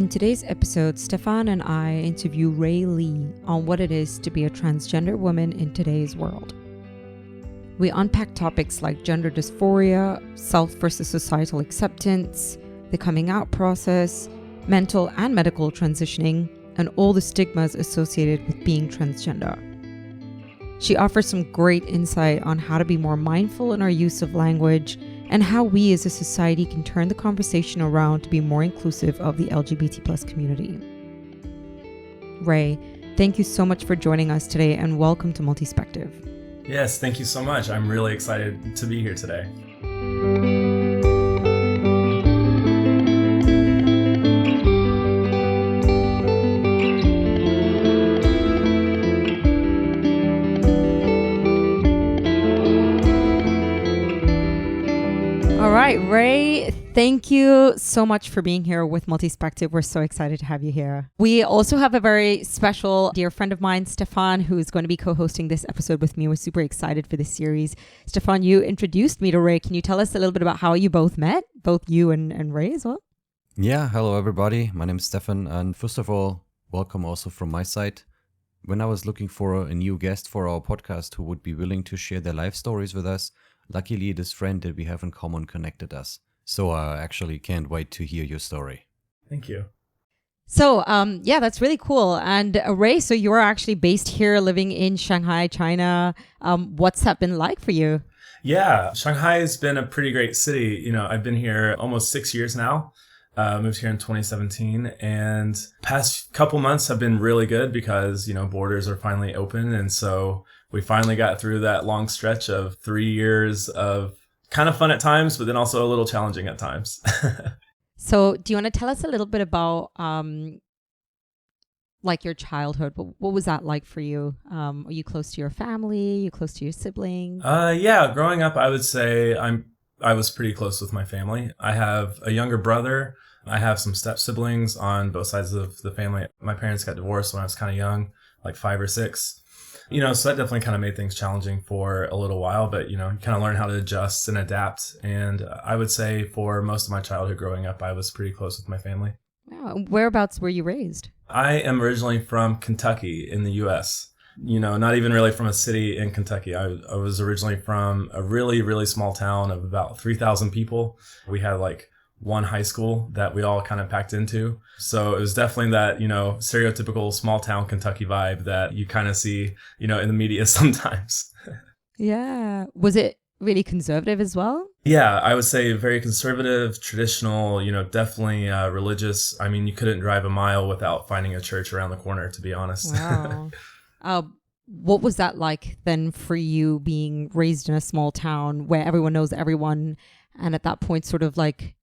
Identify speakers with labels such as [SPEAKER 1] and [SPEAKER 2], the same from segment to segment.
[SPEAKER 1] In today's episode, Stefan and I interview Rae Lee on what it is to be a transgender woman in today's world. We unpack topics like gender dysphoria, self versus societal acceptance, the coming out process, mental and medical transitioning, and all the stigmas associated with being transgender. She offers some great insight on how to be more mindful in our use of language and how we as a society can turn the conversation around to be more inclusive of the LGBT+ community. Rae, thank you so much for joining us today and welcome to Multispective.
[SPEAKER 2] Yes, thank you so much. I'm really excited to be here today.
[SPEAKER 1] All right, Rae, thank you so much for being here with Multispective. We're so excited to have you here. We also have a very special dear friend of mine, Stefan, who's going to be co-hosting this episode with me. We're super excited for this series. Stefan, you introduced me to Rae. Can you tell us a little bit about how you both met? Both you and Rae as well?
[SPEAKER 3] Yeah, hello everybody. My name is Stefan, and first of all, welcome also from my side. When I was looking for a new guest for our podcast who would be willing to share their life stories with us, luckily this friend that we have in common connected us. So I actually can't wait to hear your story.
[SPEAKER 2] Thank you.
[SPEAKER 1] So, that's really cool. And Rae, so you're actually based here living in Shanghai, China. What's that been like for you?
[SPEAKER 2] Yeah, Shanghai has been a pretty great city. You know, I've been here almost 6 years now. Moved here in 2017, and past couple months have been really good because, you know, borders are finally open. And so we finally got through that long stretch of 3 years of kind of fun at times, but then also a little challenging at times.
[SPEAKER 1] So do you want to tell us a little bit about like your childhood? What was that like for you? Are you close to your family? Are you close to your siblings?
[SPEAKER 2] Yeah, growing up, I would say I was pretty close with my family. I have a younger brother. I have some step siblings on both sides of the family. My parents got divorced when I was kind of young, like 5 or 6. You know, so that definitely kind of made things challenging for a little while, but, you know, you kind of learn how to adjust and adapt. And I would say for most of my childhood growing up, I was pretty close with my family.
[SPEAKER 1] Wow. Whereabouts were you raised?
[SPEAKER 2] I am originally from Kentucky in the U.S. You know, not even really from a city in Kentucky. I was originally from a really, really small town of about 3,000 people. We had like one high school that we all kind of packed into. So it was definitely that, you know, stereotypical small town Kentucky vibe that you kind of see, you know, in the media sometimes.
[SPEAKER 1] Yeah. Was it really conservative as well?
[SPEAKER 2] Yeah, I would say very conservative, traditional, you know, definitely religious. I mean, you couldn't drive a mile without finding a church around the corner, to be honest.
[SPEAKER 1] Wow. What was that like then for you being raised in a small town where everyone knows everyone, and at that point sort of like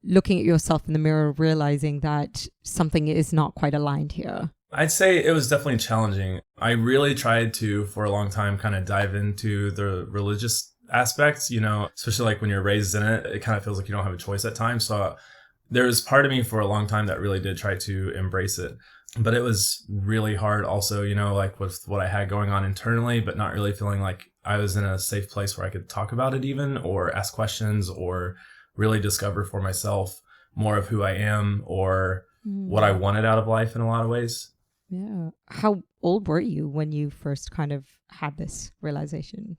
[SPEAKER 1] looking at yourself in the mirror, realizing that something is not quite aligned here?
[SPEAKER 2] I'd say it was definitely challenging. I really tried to, for a long time, kind of dive into the religious aspects, you know, especially like when you're raised in it, it kind of feels like you don't have a choice at times. So there was part of me for a long time that really did try to embrace it. But it was really hard also, you know, like with what I had going on internally, but not really feeling like I was in a safe place where I could talk about it even, or ask questions, or really discover for myself more of who I am or what I wanted out of life in a lot of ways.
[SPEAKER 1] Yeah. How old were you when you first kind of had this realization?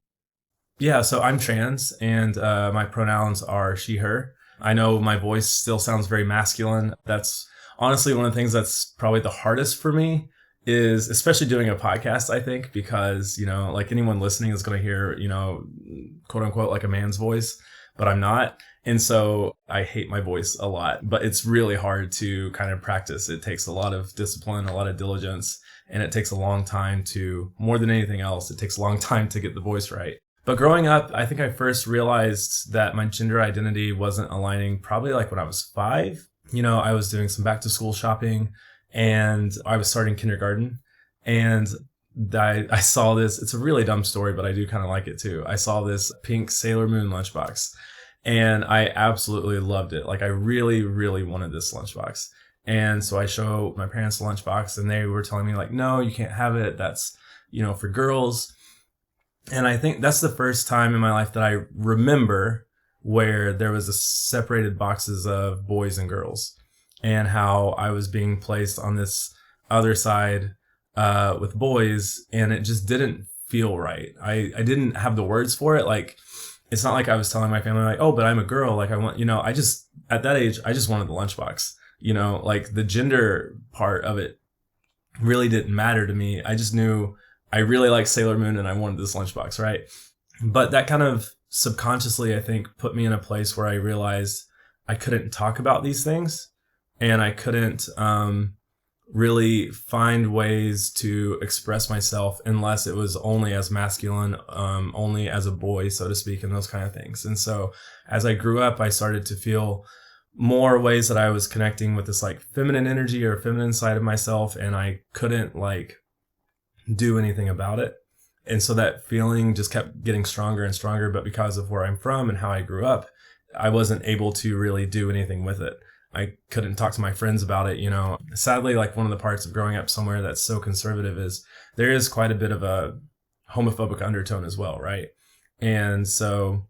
[SPEAKER 2] Yeah, so I'm trans, and my pronouns are she, her. I know my voice still sounds very masculine. That's honestly one of the things that's probably the hardest for me, is especially doing a podcast, I think, because, you know, like anyone listening is going to hear, you know, quote unquote, like a man's voice, but I'm not. And so I hate my voice a lot, but it's really hard to kind of practice. It takes a lot of discipline, a lot of diligence, and it takes a long time to, more than anything else, it takes a long time to get the voice right. But growing up, I think I first realized that my gender identity wasn't aligning probably like when I was 5. You know, I was doing some back to school shopping and I was starting kindergarten, and I saw this. It's a really dumb story, but I do kind of like it too. I saw this pink Sailor Moon lunchbox and I absolutely loved it. Like I really, really wanted this lunchbox. And so I show my parents the lunchbox and they were telling me like, no, you can't have it. That's, you know, for girls. And I think that's the first time in my life that I remember where there was a separated boxes of boys and girls. and how I was being placed on this other side with boys, and it just didn't feel right. I didn't have the words for it. Like, it's not like I was telling my family, like, oh, but I'm a girl. Like, I want, I just, at that age, I just wanted the lunchbox, like the gender part of it really didn't matter to me. I just knew I really liked Sailor Moon and I wanted this lunchbox, right? But that kind of subconsciously, I think, put me in a place where I realized I couldn't talk about these things, and I couldn't really find ways to express myself unless it was only as masculine, only as a boy, so to speak, and those kind of things. And so as I grew up, I started to feel more ways that I was connecting with this like feminine energy or feminine side of myself, and I couldn't like do anything about it. And so that feeling just kept getting stronger and stronger. But because of where I'm from and how I grew up, I wasn't able to really do anything with it. I couldn't talk to my friends about it. Sadly, like one of the parts of growing up somewhere that's so conservative is there is quite a bit of a homophobic undertone as well, right? And so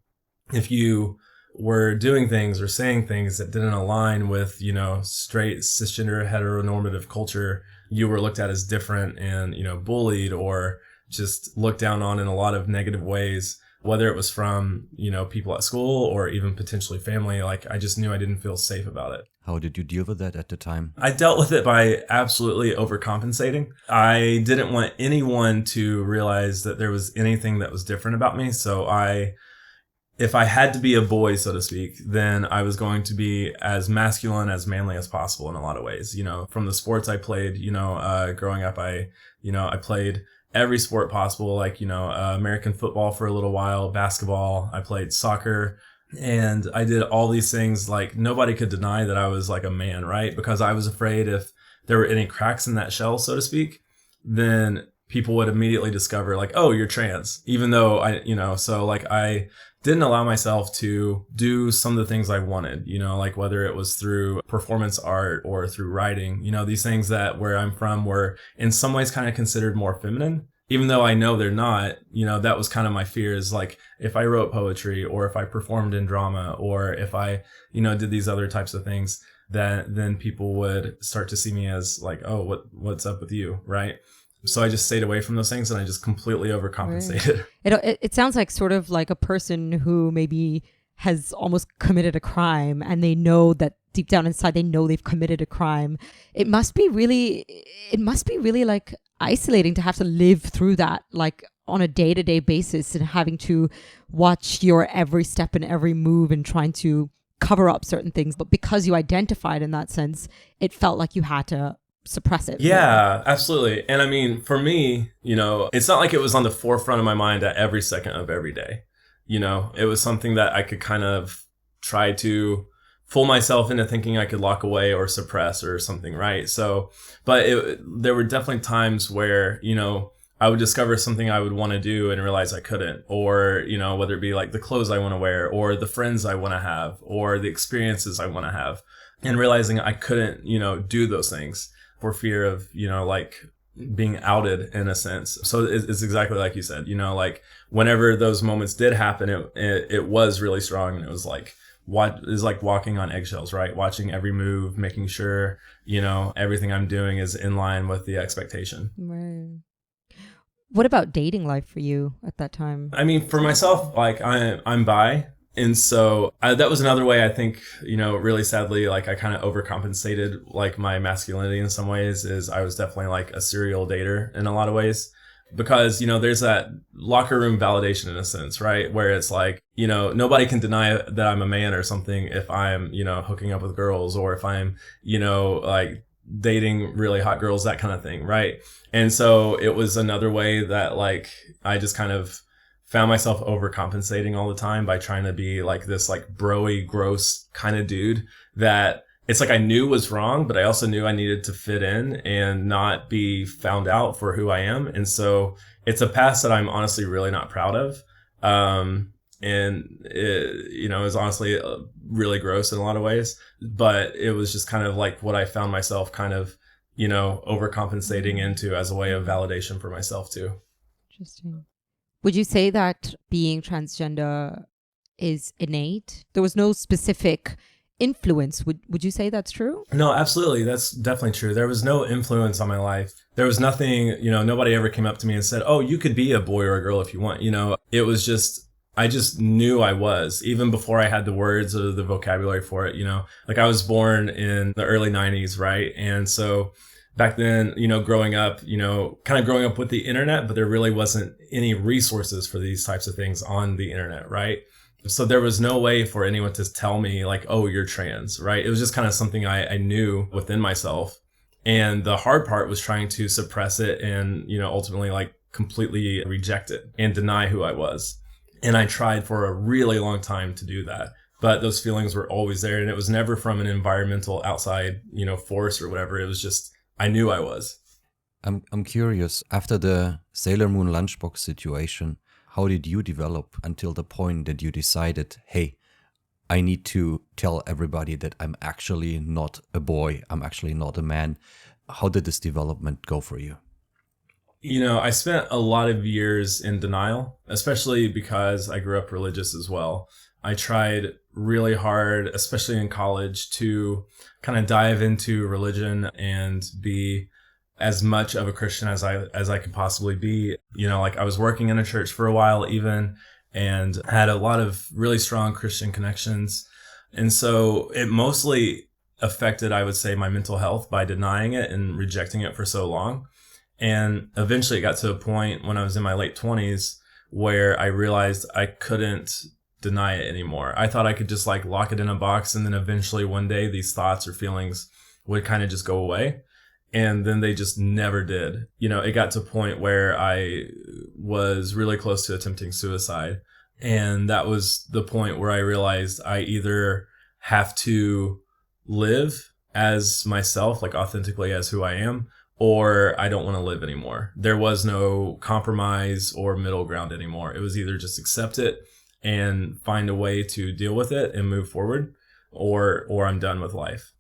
[SPEAKER 2] if you were doing things or saying things that didn't align with, straight cisgender heteronormative culture, you were looked at as different and, bullied or just looked down on in a lot of negative ways, whether it was from, people at school or even potentially family. Like, I just knew I didn't feel safe about it.
[SPEAKER 3] How did you deal with that at the time?
[SPEAKER 2] I dealt with it by absolutely overcompensating. I didn't want anyone to realize that there was anything that was different about me. So if I had to be a boy, so to speak, then I was going to be as masculine, as manly as possible in a lot of ways. From the sports I played, growing up, I played every sport possible, like, American football for a little while, basketball. I played soccer, and I did all these things. Like, nobody could deny that I was like a man, right? Because I was afraid if there were any cracks in that shell, so to speak, then people would immediately discover like, oh, you're trans, even though so like I didn't allow myself to do some of the things I wanted, like whether it was through performance art or through writing, these things that where I'm from were in some ways kind of considered more feminine, even though I know they're not. That was kind of my fear, is like if I wrote poetry or if I performed in drama or if I, did these other types of things, that then people would start to see me as like, oh, what's up with you, right? So I just stayed away from those things and I just completely overcompensated.
[SPEAKER 1] Right. It sounds like sort of like a person who maybe has almost committed a crime and they know that deep down inside they know they've committed a crime. It must be really like isolating to have to live through that, like on a day-to-day basis, and having to watch your every step and every move and trying to cover up certain things. But because you identified in that sense, it felt like you had to suppress it.
[SPEAKER 2] Yeah, absolutely. And I mean, for me, it's not like it was on the forefront of my mind at every second of every day. It was something that I could kind of try to fool myself into thinking I could lock away or suppress or something, right? So, but there were definitely times where, I would discover something I would want to do and realize I couldn't, or, whether it be like the clothes I want to wear or the friends I want to have or the experiences I want to have, and realizing I couldn't, do those things for fear of, like being outed in a sense. So it's exactly like you said, like whenever those moments did happen, it was really strong. And it was like, walking on eggshells, right? Watching every move, making sure, everything I'm doing is in line with the expectation.
[SPEAKER 1] Right. What about dating life for you at that time?
[SPEAKER 2] I mean, for myself, like I'm bi. And so that was another way I think, really sadly, like I kind of overcompensated like my masculinity in some ways, is I was definitely like a serial dater in a lot of ways, because, there's that locker room validation in a sense, right? Where it's like, nobody can deny that I'm a man or something if I'm, hooking up with girls, or if I'm, like dating really hot girls, that kind of thing. Right. And so it was another way that like I just kind of found myself overcompensating all the time by trying to be like this like bro-y, gross kind of dude that it's like I knew was wrong, but I also knew I needed to fit in and not be found out for who I am. And so it's a past that I'm honestly really not proud of. And it, is honestly really gross in a lot of ways, but it was just kind of like what I found myself kind of, overcompensating into as a way of validation for myself too.
[SPEAKER 1] Interesting. Would you say that being transgender is innate? There was no specific influence. Would you say that's true?
[SPEAKER 2] No, absolutely. That's definitely true. There was no influence on my life. There was nothing, nobody ever came up to me and said, oh, you could be a boy or a girl if you want. It was just, I just knew I was, even before I had the words or the vocabulary for it, like I was born in the early 90s, right? And so back then, growing up, kind of growing up with the internet, but there really wasn't any resources for these types of things on the internet, right? So there was no way for anyone to tell me like, oh, you're trans, right? It was just kind of something I knew within myself. And the hard part was trying to suppress it and, ultimately like completely reject it and deny who I was. And I tried for a really long time to do that. But those feelings were always there. And it was never from an environmental outside, force or whatever. It was just, I knew I was.
[SPEAKER 3] I'm curious, after the Sailor Moon lunchbox situation, how did you develop until the point that you decided, hey, I need to tell everybody that I'm actually not a boy, I'm actually not a man? How did this development go for you?
[SPEAKER 2] I spent a lot of years in denial, especially because I grew up religious as well. I tried really hard, especially in college, to kind of dive into religion and be as much of a Christian as I could possibly be. Like I was working in a church for a while even, and had a lot of really strong Christian connections. And so it mostly affected, I would say, my mental health by denying it and rejecting it for so long. And eventually it got to a point when I was in my late 20s where I realized I couldn't deny it anymore. I thought I could just like lock it in a box, and then eventually one day these thoughts or feelings would kind of just go away. And then they just never did. It got to a point where I was really close to attempting suicide. And that was the point where I realized I either have to live as myself, like authentically as who I am, or I don't want to live anymore. There was no compromise or middle ground anymore. It was either just accept it and find a way to deal with it and move forward, or I'm done with life.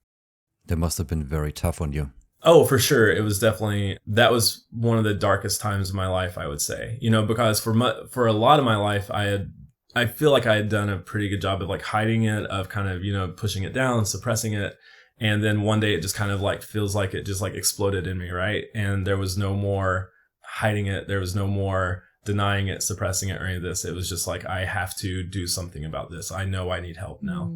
[SPEAKER 3] That must have been very tough on you.
[SPEAKER 2] Oh, for sure. It was definitely, that was one of the darkest times of my life, I would say, because for a lot of my life, I feel like I had done a pretty good job of like hiding it, of kind of, pushing it down, suppressing it. And then one day it just kind of like feels like it just like exploded in me, right? And there was no more hiding it. There was no more denying it, suppressing it, or any of this. It was just like, I have to do something about this. I know I need help now.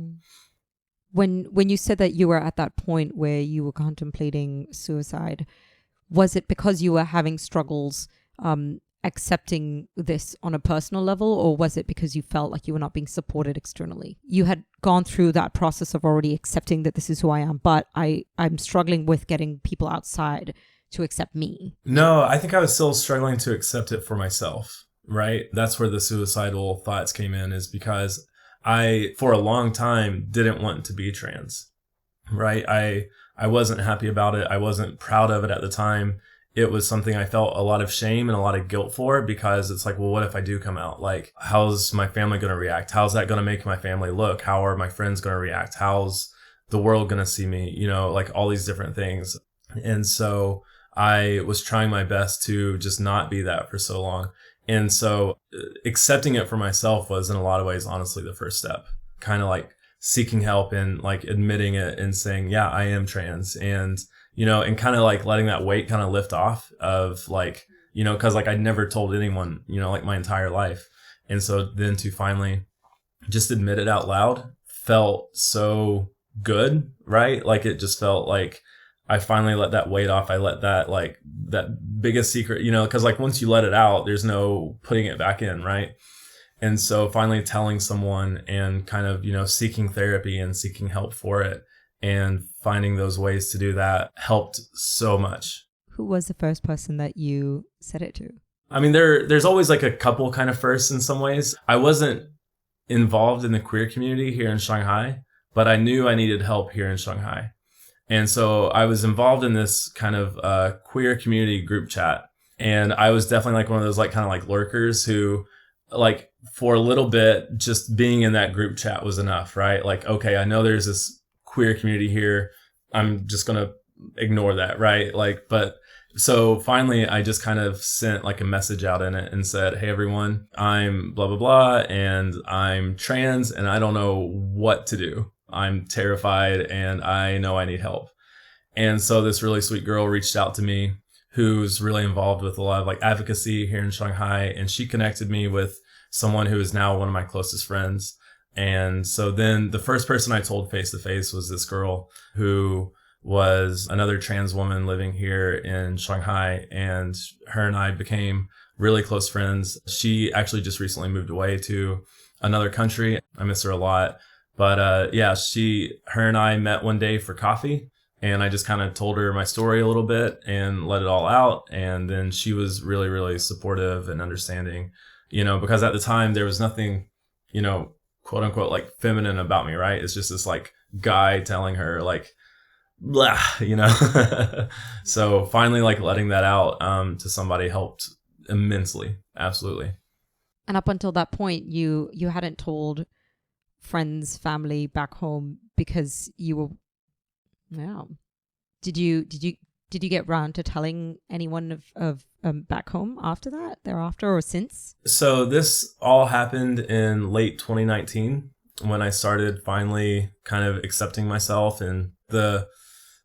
[SPEAKER 1] When you said that you were at that point where you were contemplating suicide, was it because you were having struggles accepting this on a personal level, or was it because you felt like you were not being supported externally? You had gone through that process of already accepting that this is who I am, but I'm struggling with getting people outside to accept me.
[SPEAKER 2] No, I think I was still struggling to accept it for myself, right? That's where the suicidal thoughts came in, is because I, for a long time, didn't want to be trans, right? I wasn't happy about it. I wasn't proud of it at the time. It was something I felt a lot of shame and a lot of guilt for, because it's like, well, what if I do come out? Like, how's my family going to react? How's that going to make my family look? How are my friends going to react? How's the world going to see me? Like all these different things. And so I was trying my best to just not be that for so long. And so accepting it for myself was in a lot of ways, honestly, the first step, kind of like seeking help and like admitting it and saying, yeah, I am trans. And, and kind of like letting that weight kind of lift off of like, cause like I'd never told anyone, like my entire life. And so then to finally just admit it out loud felt so good, right? Like it just felt like I finally let that weight off. I let that like that biggest secret, because like once you let it out, there's no putting it back in, right? And so finally telling someone and kind of, seeking therapy and seeking help for it and finding those ways to do that helped so much.
[SPEAKER 1] Who was the first person that you said it to?
[SPEAKER 2] I mean, there's always like a couple kind of firsts in some ways. I wasn't involved in the queer community here in Shanghai, but I knew I needed help here in Shanghai. And so I was involved in this kind of queer community group chat. And I was definitely like one of those like kind of like lurkers who like for a little bit, just being in that group chat was enough, right? Like, okay, I know there's this queer community here. I'm just going to ignore that, right? Like, but so finally I just kind of sent like a message out in it and said, hey, everyone, I'm blah, blah, blah, and I'm trans and I don't know what to do. I'm terrified and I know I need help. And so this really sweet girl reached out to me who's really involved with a lot of like advocacy here in Shanghai. And she connected me with someone who is now one of my closest friends. And so then the first person I told face to face was this girl who was another trans woman living here in Shanghai. And her and I became really close friends. She actually just recently moved away to another country. I miss her a lot. But yeah, her and I met one day for coffee. And I just kind of told her my story a little bit and let it all out. And then she was really, really supportive and understanding, because at the time there was nothing, quote unquote, like feminine about me, right? It's just this like guy telling her like, blah, So finally like letting that out to somebody helped immensely. Absolutely.
[SPEAKER 1] And up until that point, you hadn't told friends, family back home because you were, wow. Did you get round to telling anyone of back home thereafter, or since? So
[SPEAKER 2] this all happened in late 2019 when I started finally kind of accepting myself, and the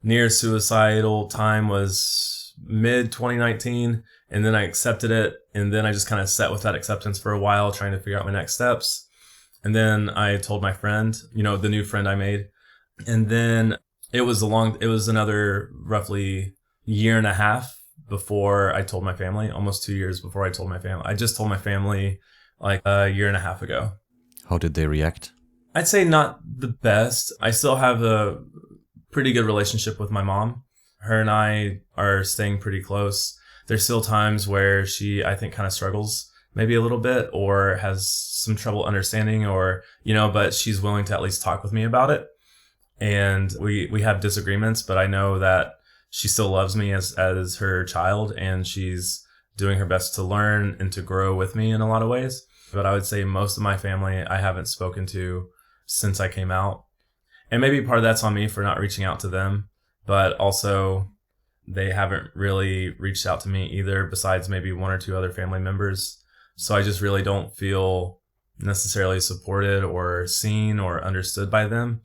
[SPEAKER 2] near suicidal time was mid 2019, and then I accepted it, and then I just kind of sat with that acceptance for a while trying to figure out my next steps. And then I told my friend, the new friend I made, and then it was another roughly year and a half before I told my family, almost 2 years before I told my family. I just told my family like a year and a half ago.
[SPEAKER 3] How did they react?
[SPEAKER 2] I'd say not the best. I still have a pretty good relationship with my mom. Her and I are staying pretty close. There's still times where she, I think, kind of struggles maybe a little bit or has some trouble understanding or, but she's willing to at least talk with me about it. And we have disagreements, but I know that she still loves me as her child, and she's doing her best to learn and to grow with me in a lot of ways. But I would say most of my family I haven't spoken to since I came out. And maybe part of that's on me for not reaching out to them, but also they haven't really reached out to me either, besides maybe one or two other family members. So I just really don't feel necessarily supported or seen or understood by them.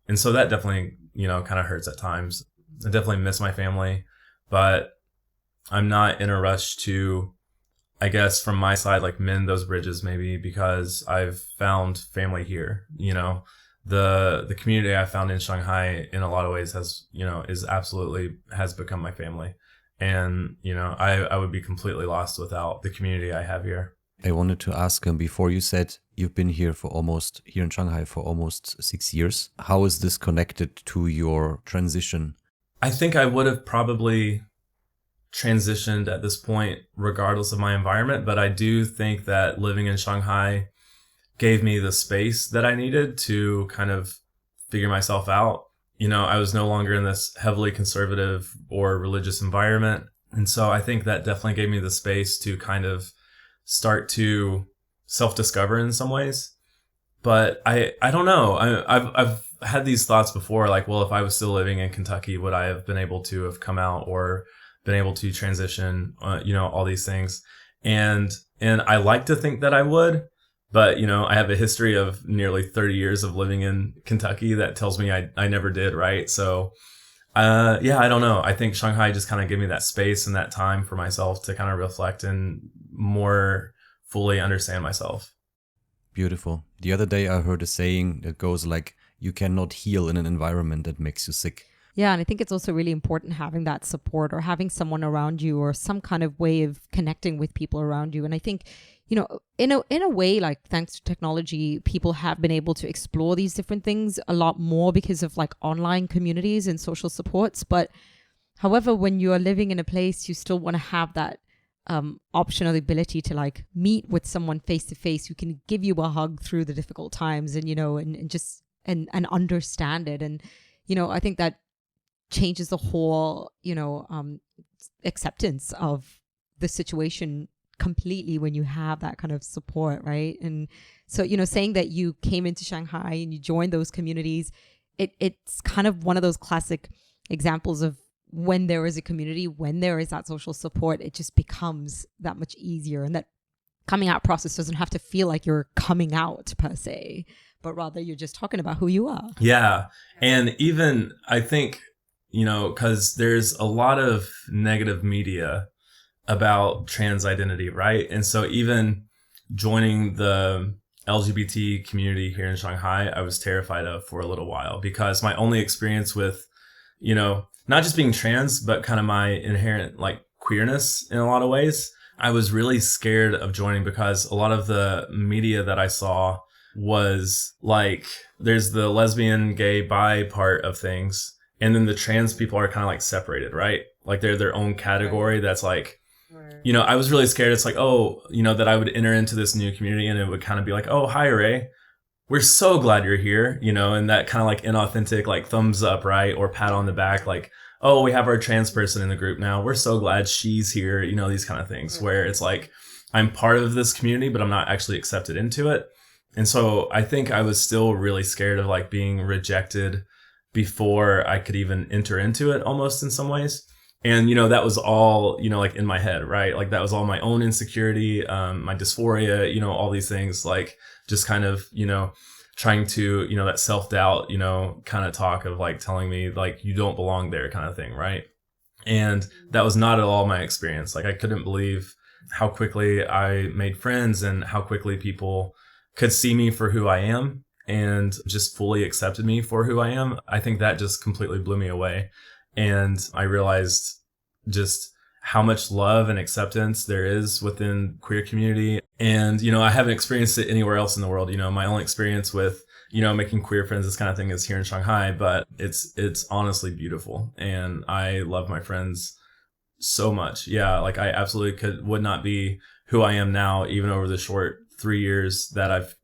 [SPEAKER 2] And so that definitely, kind of hurts at times. I definitely miss my family, but I'm not in a rush to, I guess, from my side, like mend those bridges maybe because I've found family here. The community I found in Shanghai in a lot of ways has become my family. And, I would be completely lost without the community I have here.
[SPEAKER 3] I wanted to ask before you said you've been here in Shanghai for almost 6 years. How is this connected to your transition?
[SPEAKER 2] I think I would have probably transitioned at this point regardless of my environment, but I do think that living in Shanghai gave me the space that I needed to kind of figure myself out. I was no longer in this heavily conservative or religious environment. And so I think that definitely gave me the space to kind of start to self-discover in some ways. But I don't know. I've had these thoughts before, like, well, if I was still living in Kentucky, would I have been able to have come out or been able to transition, all these things. And I like to think that I would, but, I have a history of nearly 30 years of living in Kentucky that tells me I never did. Right. So, I don't know. I think Shanghai just kind of gave me that space and that time for myself to kind of reflect and more fully understand myself.
[SPEAKER 3] Beautiful. The other day I heard a saying that goes like, you cannot heal in an environment that makes you sick.
[SPEAKER 1] Yeah, and I think it's also really important having that support or having someone around you or some kind of way of connecting with people around you. And I think, in a way, like thanks to technology, people have been able to explore these different things a lot more because of like online communities and social supports. But however, when you are living in a place, you still want to have that option or the ability to like meet with someone face to face who can give you a hug through the difficult times and, and just and understand it. And, I think that changes the whole, acceptance of the situation completely when you have that kind of support, right? And so, saying that you came into Shanghai and you joined those communities, it's kind of one of those classic examples of when there is a community, when there is that social support, it just becomes that much easier. And that coming out process doesn't have to feel like you're coming out per se, but rather you're just talking about who you are.
[SPEAKER 2] Yeah. And even I think, because there's a lot of negative media about trans identity, right? And so even joining the LGBT community here in Shanghai, I was terrified of for a little while, because my only experience with, not just being trans, but kind of my inherent like queerness in a lot of ways, I was really scared of joining, because a lot of the media that I saw was like, there's the lesbian, gay, bi part of things. And then the trans people are kind of like separated, right? Like they're their own category. That's like, I was really scared. It's like, that I would enter into this new community and it would kind of be like, oh, hi, Rae. We're so glad you're here, and that kind of like inauthentic, like thumbs up, right? Or pat on the back, like, oh, we have our trans person in the group now. We're so glad she's here, these kind of things where it's like, I'm part of this community, but I'm not actually accepted into it. And so I think I was still really scared of like being rejected before I could even enter into it, almost in some ways. And, that was all, like in my head, right? Like that was all my own insecurity, my dysphoria, all these things, like just kind of, trying to, that self-doubt, kind of talk of like telling me like, you don't belong there kind of thing, right? And that was not at all my experience. Like I couldn't believe how quickly I made friends and how quickly people could see me for who I am and just fully accepted me for who I am. I think that just completely blew me away. And I realized just how much love and acceptance there is within queer community. And, I haven't experienced it anywhere else in the world. My only experience with, making queer friends, this kind of thing is here in Shanghai, but it's honestly beautiful. And I love my friends so much. Yeah. Like I absolutely would not be who I am now, even over the short 3 years that I've,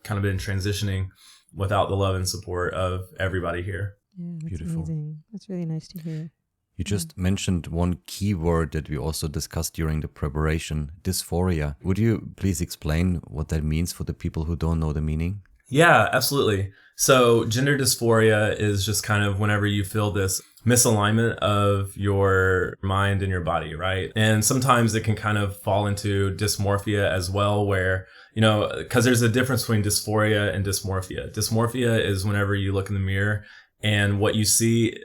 [SPEAKER 2] kind of been transitioning without the love and support of everybody here.
[SPEAKER 1] Yeah, that's
[SPEAKER 3] Beautiful.
[SPEAKER 1] amazing. That's really nice to hear.
[SPEAKER 3] You just mentioned one key word that we also discussed during the preparation, dysphoria. Would you please explain what that means for the people who don't know the meaning?
[SPEAKER 2] Yeah, absolutely. So gender dysphoria is just kind of whenever you feel this misalignment of your mind and your body, right? And sometimes it can kind of fall into dysmorphia as well, where, because there's a difference between dysphoria and dysmorphia. Dysmorphia is whenever you look in the mirror and what you see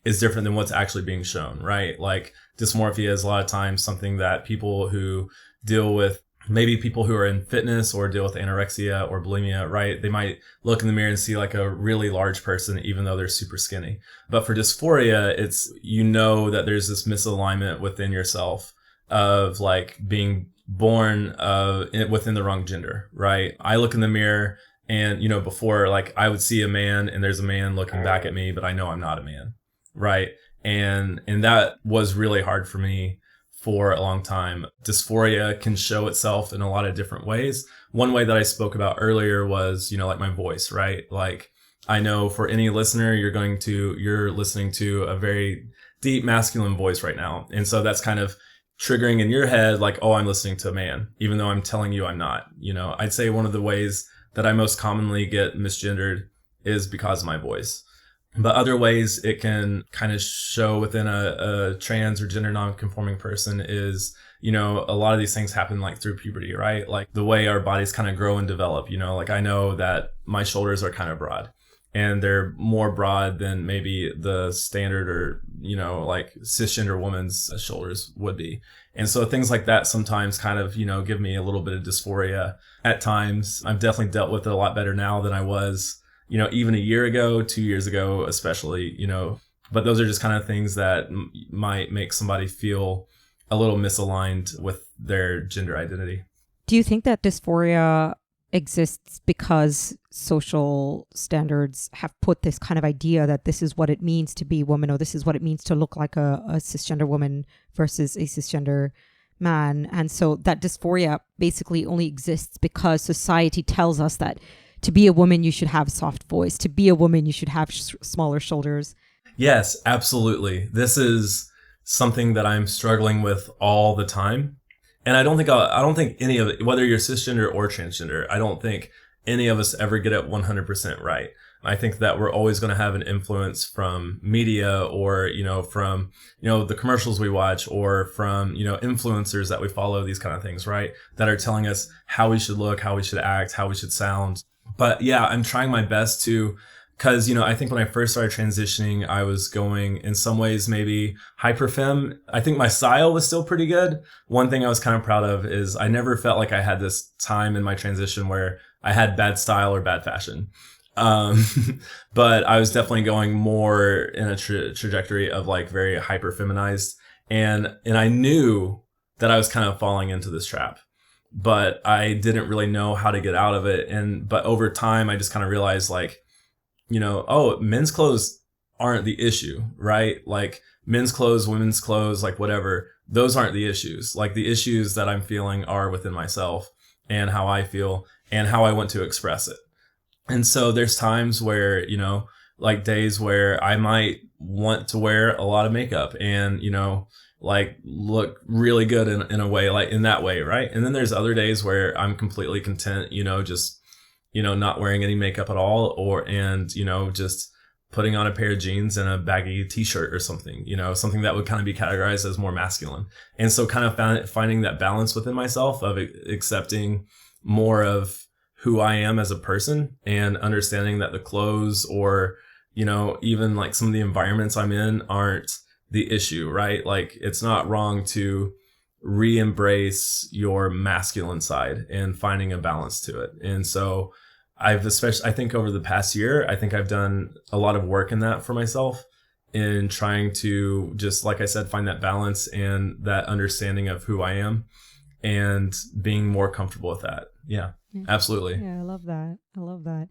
[SPEAKER 2] is different than what's actually being shown, right? Like dysmorphia is a lot of times something that people who deal with, maybe people who are in fitness or deal with anorexia or bulimia, right? They might look in the mirror and see like a really large person, even though they're super skinny. But for dysphoria, it's, that there's this misalignment within yourself of like being born within the wrong gender, right? I look in the mirror and, before like I would see a man and there's a man looking back at me, but I know I'm not a man, right? And that was really hard for me for a long time. Dysphoria can show itself in a lot of different ways. One way that I spoke about earlier was, like my voice, right? Like I know for any listener, you're listening to a very deep masculine voice right now. And so that's kind of triggering in your head, like, oh, I'm listening to a man, even though I'm telling you I'm not. I'd say one of the ways that I most commonly get misgendered is because of my voice. But other ways it can kind of show within a trans or gender non-conforming person is, a lot of these things happen like through puberty, right? Like the way our bodies kind of grow and develop, like I know that my shoulders are kind of broad and they're more broad than maybe the standard or, like cisgender woman's shoulders would be. And so things like that sometimes kind of, give me a little bit of dysphoria at times. I've definitely dealt with it a lot better now than I was, even a year ago, 2 years ago, especially, but those are just kind of things that might make somebody feel a little misaligned with their gender identity.
[SPEAKER 1] Do you think that dysphoria exists because social standards have put this kind of idea that this is what it means to be a woman, or this is what it means to look like a cisgender woman versus a cisgender man? And so that dysphoria basically only exists because society tells us that to be a woman, you should have a soft voice. To be a woman, you should have smaller shoulders.
[SPEAKER 2] Yes, absolutely. This is something that I'm struggling with all the time. And I don't think any of it, whether you're cisgender or transgender, I don't think any of us ever get it 100% right. I think that we're always going to have an influence from media or, from, the commercials we watch or from, influencers that we follow, these kind of things, right? That are telling us how we should look, how we should act, how we should sound. But yeah, I'm trying my best to, because, I think when I first started transitioning, I was going in some ways maybe hyperfem. I think my style was still pretty good. One thing I was kind of proud of is I never felt like I had this time in my transition where I had bad style or bad fashion. But I was definitely going more in a trajectory of like very hyper feminized. And I knew that I was kind of falling into this trap, but I didn't really know how to get out of it. But over time, I just kind of realized like, oh, men's clothes aren't the issue, right? Like men's clothes, women's clothes, like whatever, those aren't the issues. Like the issues that I'm feeling are within myself and how I feel and how I want to express it. And so there's times where, like days where I might want to wear a lot of makeup and, like look really good in a way, like in that way. Right. And then there's other days where I'm completely content, just, not wearing any makeup at all and just putting on a pair of jeans and a baggy t-shirt or something, something that would kind of be categorized as more masculine. And so kind of finding that balance within myself of accepting more of who I am as a person and understanding that the clothes or, even like some of the environments I'm in aren't the issue, right? Like it's not wrong to re-embrace your masculine side and finding a balance to it. And so I think over the past year, I think I've done a lot of work in that for myself in trying to just, like I said, find that balance and that understanding of who I am and being more comfortable with that. Yeah, absolutely.
[SPEAKER 1] Yeah, I love that.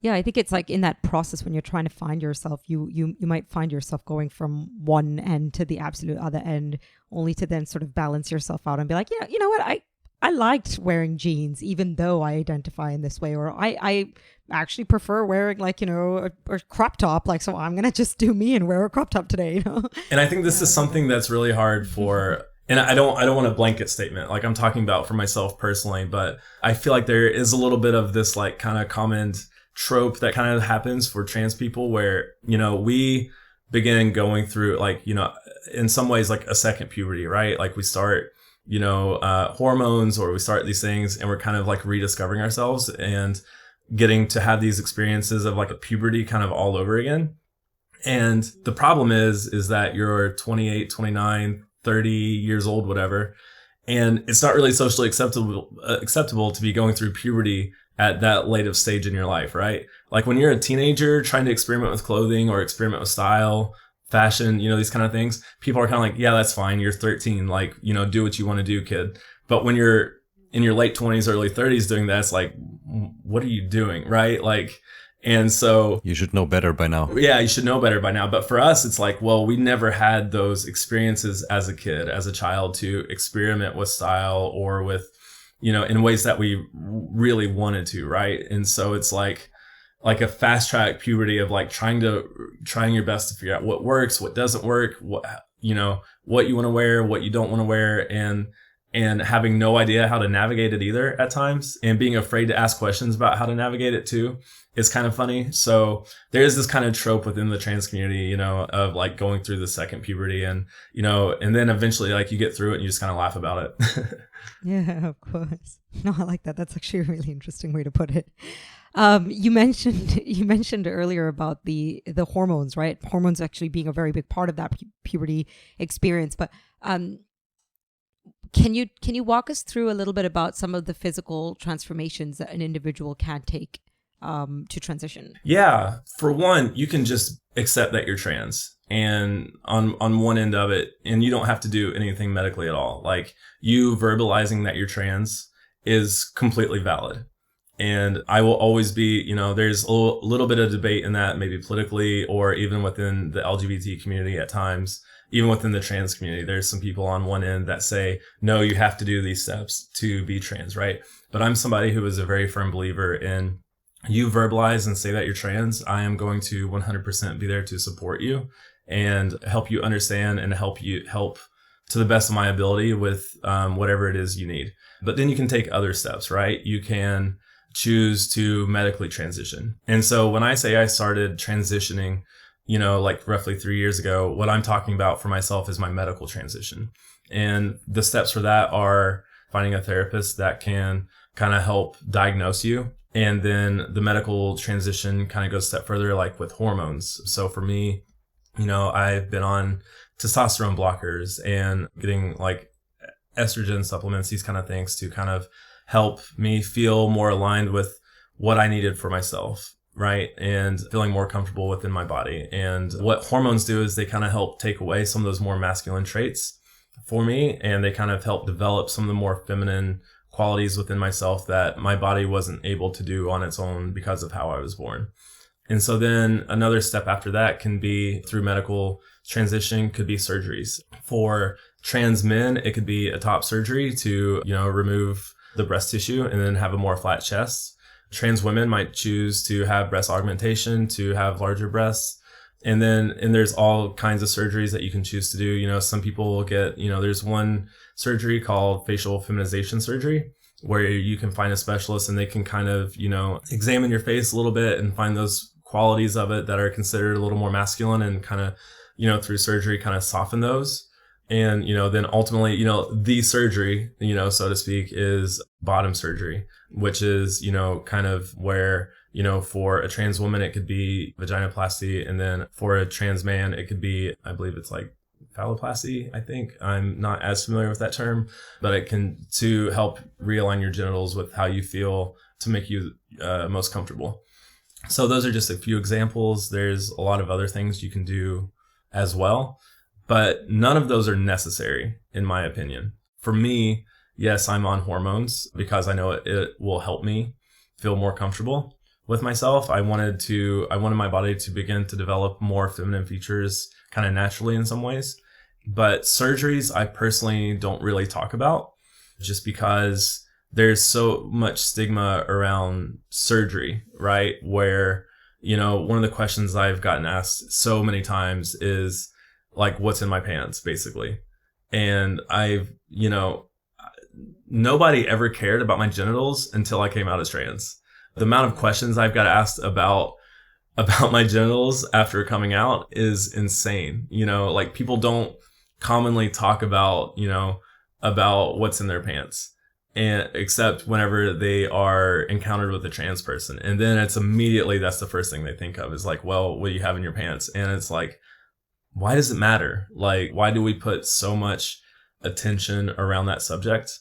[SPEAKER 1] Yeah, I think it's like in that process when you're trying to find yourself, you might find yourself going from one end to the absolute other end, only to then sort of balance yourself out and be like, yeah, you know what, I liked wearing jeans, even though I identify in this way, or I actually prefer wearing like, a crop top, like, so I'm going to just do me and wear a crop top today,
[SPEAKER 2] And I think this is something that's really hard for, and I don't want a blanket statement, like I'm talking about for myself personally, but I feel like there is a little bit of this like kind of common trope that kind of happens for trans people where, we begin going through like, in some ways like a second puberty, right? Like we start, hormones, or we start these things and we're kind of like rediscovering ourselves and getting to have these experiences of like a puberty kind of all over again. And the problem is that you're 28, 29, 30 years old, whatever. And it's not really socially acceptable to be going through puberty at that late of stage in your life, right? Like when you're a teenager trying to experiment with clothing or experiment with style, fashion, these kind of things, people are kind of like, yeah, that's fine. You're 13. Like, do what you want to do, kid. But when you're in your late 20s, early 30s doing that, it's like, what are you doing? Right? Like, and so
[SPEAKER 3] you should know better by now.
[SPEAKER 2] Yeah, you should know better by now. But for us, it's like, well, we never had those experiences as a kid, as a child, to experiment with style or with, in ways that we really wanted to, right? And so it's like a fast track puberty of like trying your best to figure out what works, what doesn't work, what you want to wear, what you don't want to wear, and having no idea how to navigate it either at times, and being afraid to ask questions about how to navigate it too. It's kind of funny. So there's this kind of trope within the trans community, of like going through the second puberty and, and then eventually like you get through it and you just kind of laugh about it.
[SPEAKER 1] Yeah, of course. No, I like that. That's actually a really interesting way to put it. You mentioned earlier about the hormones, right? Hormones actually being a very big part of that puberty experience. But can you walk us through a little bit about some of the physical transformations that an individual can take to transition?
[SPEAKER 2] Yeah. For one, you can just accept that you're trans. And on one end of it, and you don't have to do anything medically at all. Like you verbalizing that you're trans is completely valid. And I will always be, there's a little bit of debate in that, maybe politically or even within the LGBT community at times, even within the trans community. There's some people on one end that say, no, you have to do these steps to be trans, right? But I'm somebody who is a very firm believer in you verbalize and say that you're trans. I am going to 100% be there to support you and help you understand and help to the best of my ability with whatever it is you need. But then you can take other steps, right? You can choose to medically transition. And so when I say I started transitioning, like roughly 3 years ago, what I'm talking about for myself is my medical transition. And the steps for that are finding a therapist that can kind of help diagnose you And then the medical transition kind of goes a step further, like with hormones. So for me, I've been on testosterone blockers and getting like estrogen supplements, these kind of things to kind of help me feel more aligned with what I needed for myself, right? And feeling more comfortable within my body. And what hormones do is they kind of help take away some of those more masculine traits for me. And they kind of help develop some of the more feminine qualities within myself that my body wasn't able to do on its own because of how I was born. And so then another step after that can be through medical transition, could be surgeries. For trans men, it could be a top surgery to, remove the breast tissue and then have a more flat chest. Trans women might choose to have breast augmentation to have larger breasts. And there's all kinds of surgeries that you can choose to do. Some people will get, there's one surgery called facial feminization surgery where you can find a specialist and they can kind of, examine your face a little bit and find those qualities of it that are considered a little more masculine and kind of, through surgery kind of soften those. And, then ultimately, the surgery, so to speak, is bottom surgery, which is, kind of where, for a trans woman, it could be vaginoplasty. And then for a trans man, it could be, I believe it's like phalloplasty, I think. I'm not as familiar with that term, but it can to help realign your genitals with how you feel to make you most comfortable. So those are just a few examples. There's a lot of other things you can do as well, but none of those are necessary, in my opinion. For me, yes, I'm on hormones because I know it will help me feel more comfortable with myself. I wanted my body to begin to develop more feminine features kind of naturally in some ways. But surgeries, I personally don't really talk about just because there's so much stigma around surgery, right? Where, one of the questions I've gotten asked so many times is like, what's in my pants, basically. And nobody ever cared about my genitals until I came out as trans. The amount of questions I've got asked about my genitals after coming out is insane. Like people don't commonly talk about what's in their pants, and except whenever they are encountered with a trans person. And then it's immediately, that's the first thing they think of is like, well, what do you have in your pants? And it's like, why does it matter? Like, why do we put so much attention around that subject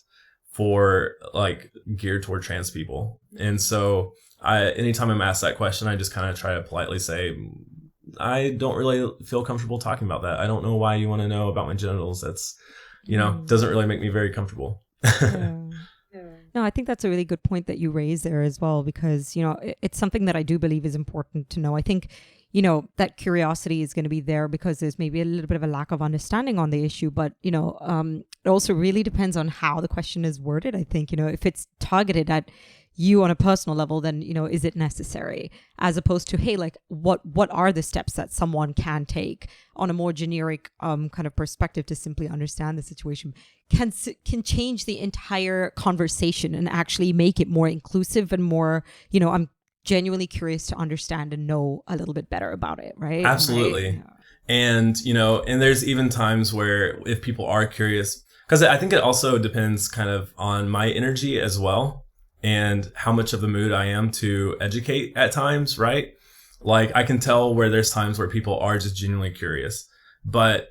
[SPEAKER 2] for like geared toward trans people? And so anytime I'm asked that question, I just kind of try to politely say, I don't really feel comfortable talking about that. I don't know why you want to know about my genitals. That's, doesn't really make me very comfortable.
[SPEAKER 1] No, I think that's a really good point that you raised there as well, because, it's something that I do believe is important to know. I think, that curiosity is going to be there because there's maybe a little bit of a lack of understanding on the issue. But, it also really depends on how the question is worded. I think, if it's targeted at you on a personal level, then, is it necessary? As opposed to, hey, like, what are the steps that someone can take on a more generic kind of perspective to simply understand the situation can change the entire conversation and actually make it more inclusive and more, I'm genuinely curious to understand and know a little bit better about it, right?
[SPEAKER 2] Absolutely.
[SPEAKER 1] Right? Yeah.
[SPEAKER 2] And, and there's even times where if people are curious, because I think it also depends kind of on my energy as well and how much of the mood I am to educate at times, right? Like I can tell where there's times where people are just genuinely curious. But,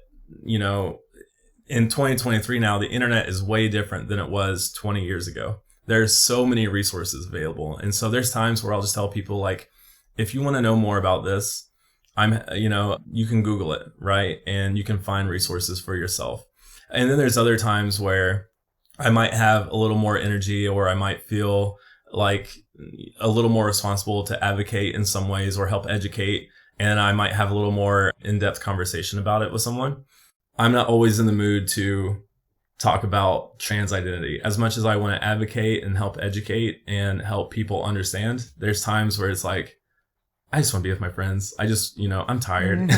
[SPEAKER 2] in 2023 now, the internet is way different than it was 20 years ago. There's so many resources available. And so there's times where I'll just tell people like, if you want to know more about this, you can Google it, right? And you can find resources for yourself. And then there's other times where I might have a little more energy or I might feel like a little more responsible to advocate in some ways or help educate. And I might have a little more in-depth conversation about it with someone. I'm not always in the mood to talk about trans identity. As much as I want to advocate and help educate and help people understand, there's times where it's like, I just want to be with my friends. I just, I'm tired.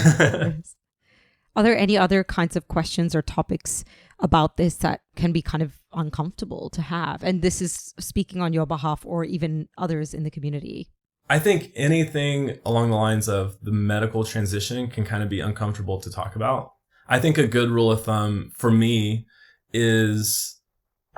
[SPEAKER 1] Are there any other kinds of questions or topics about this that can be kind of uncomfortable to have? And this is speaking on your behalf or even others in the community.
[SPEAKER 2] I think anything along the lines of the medical transition can kind of be uncomfortable to talk about. I think a good rule of thumb for me is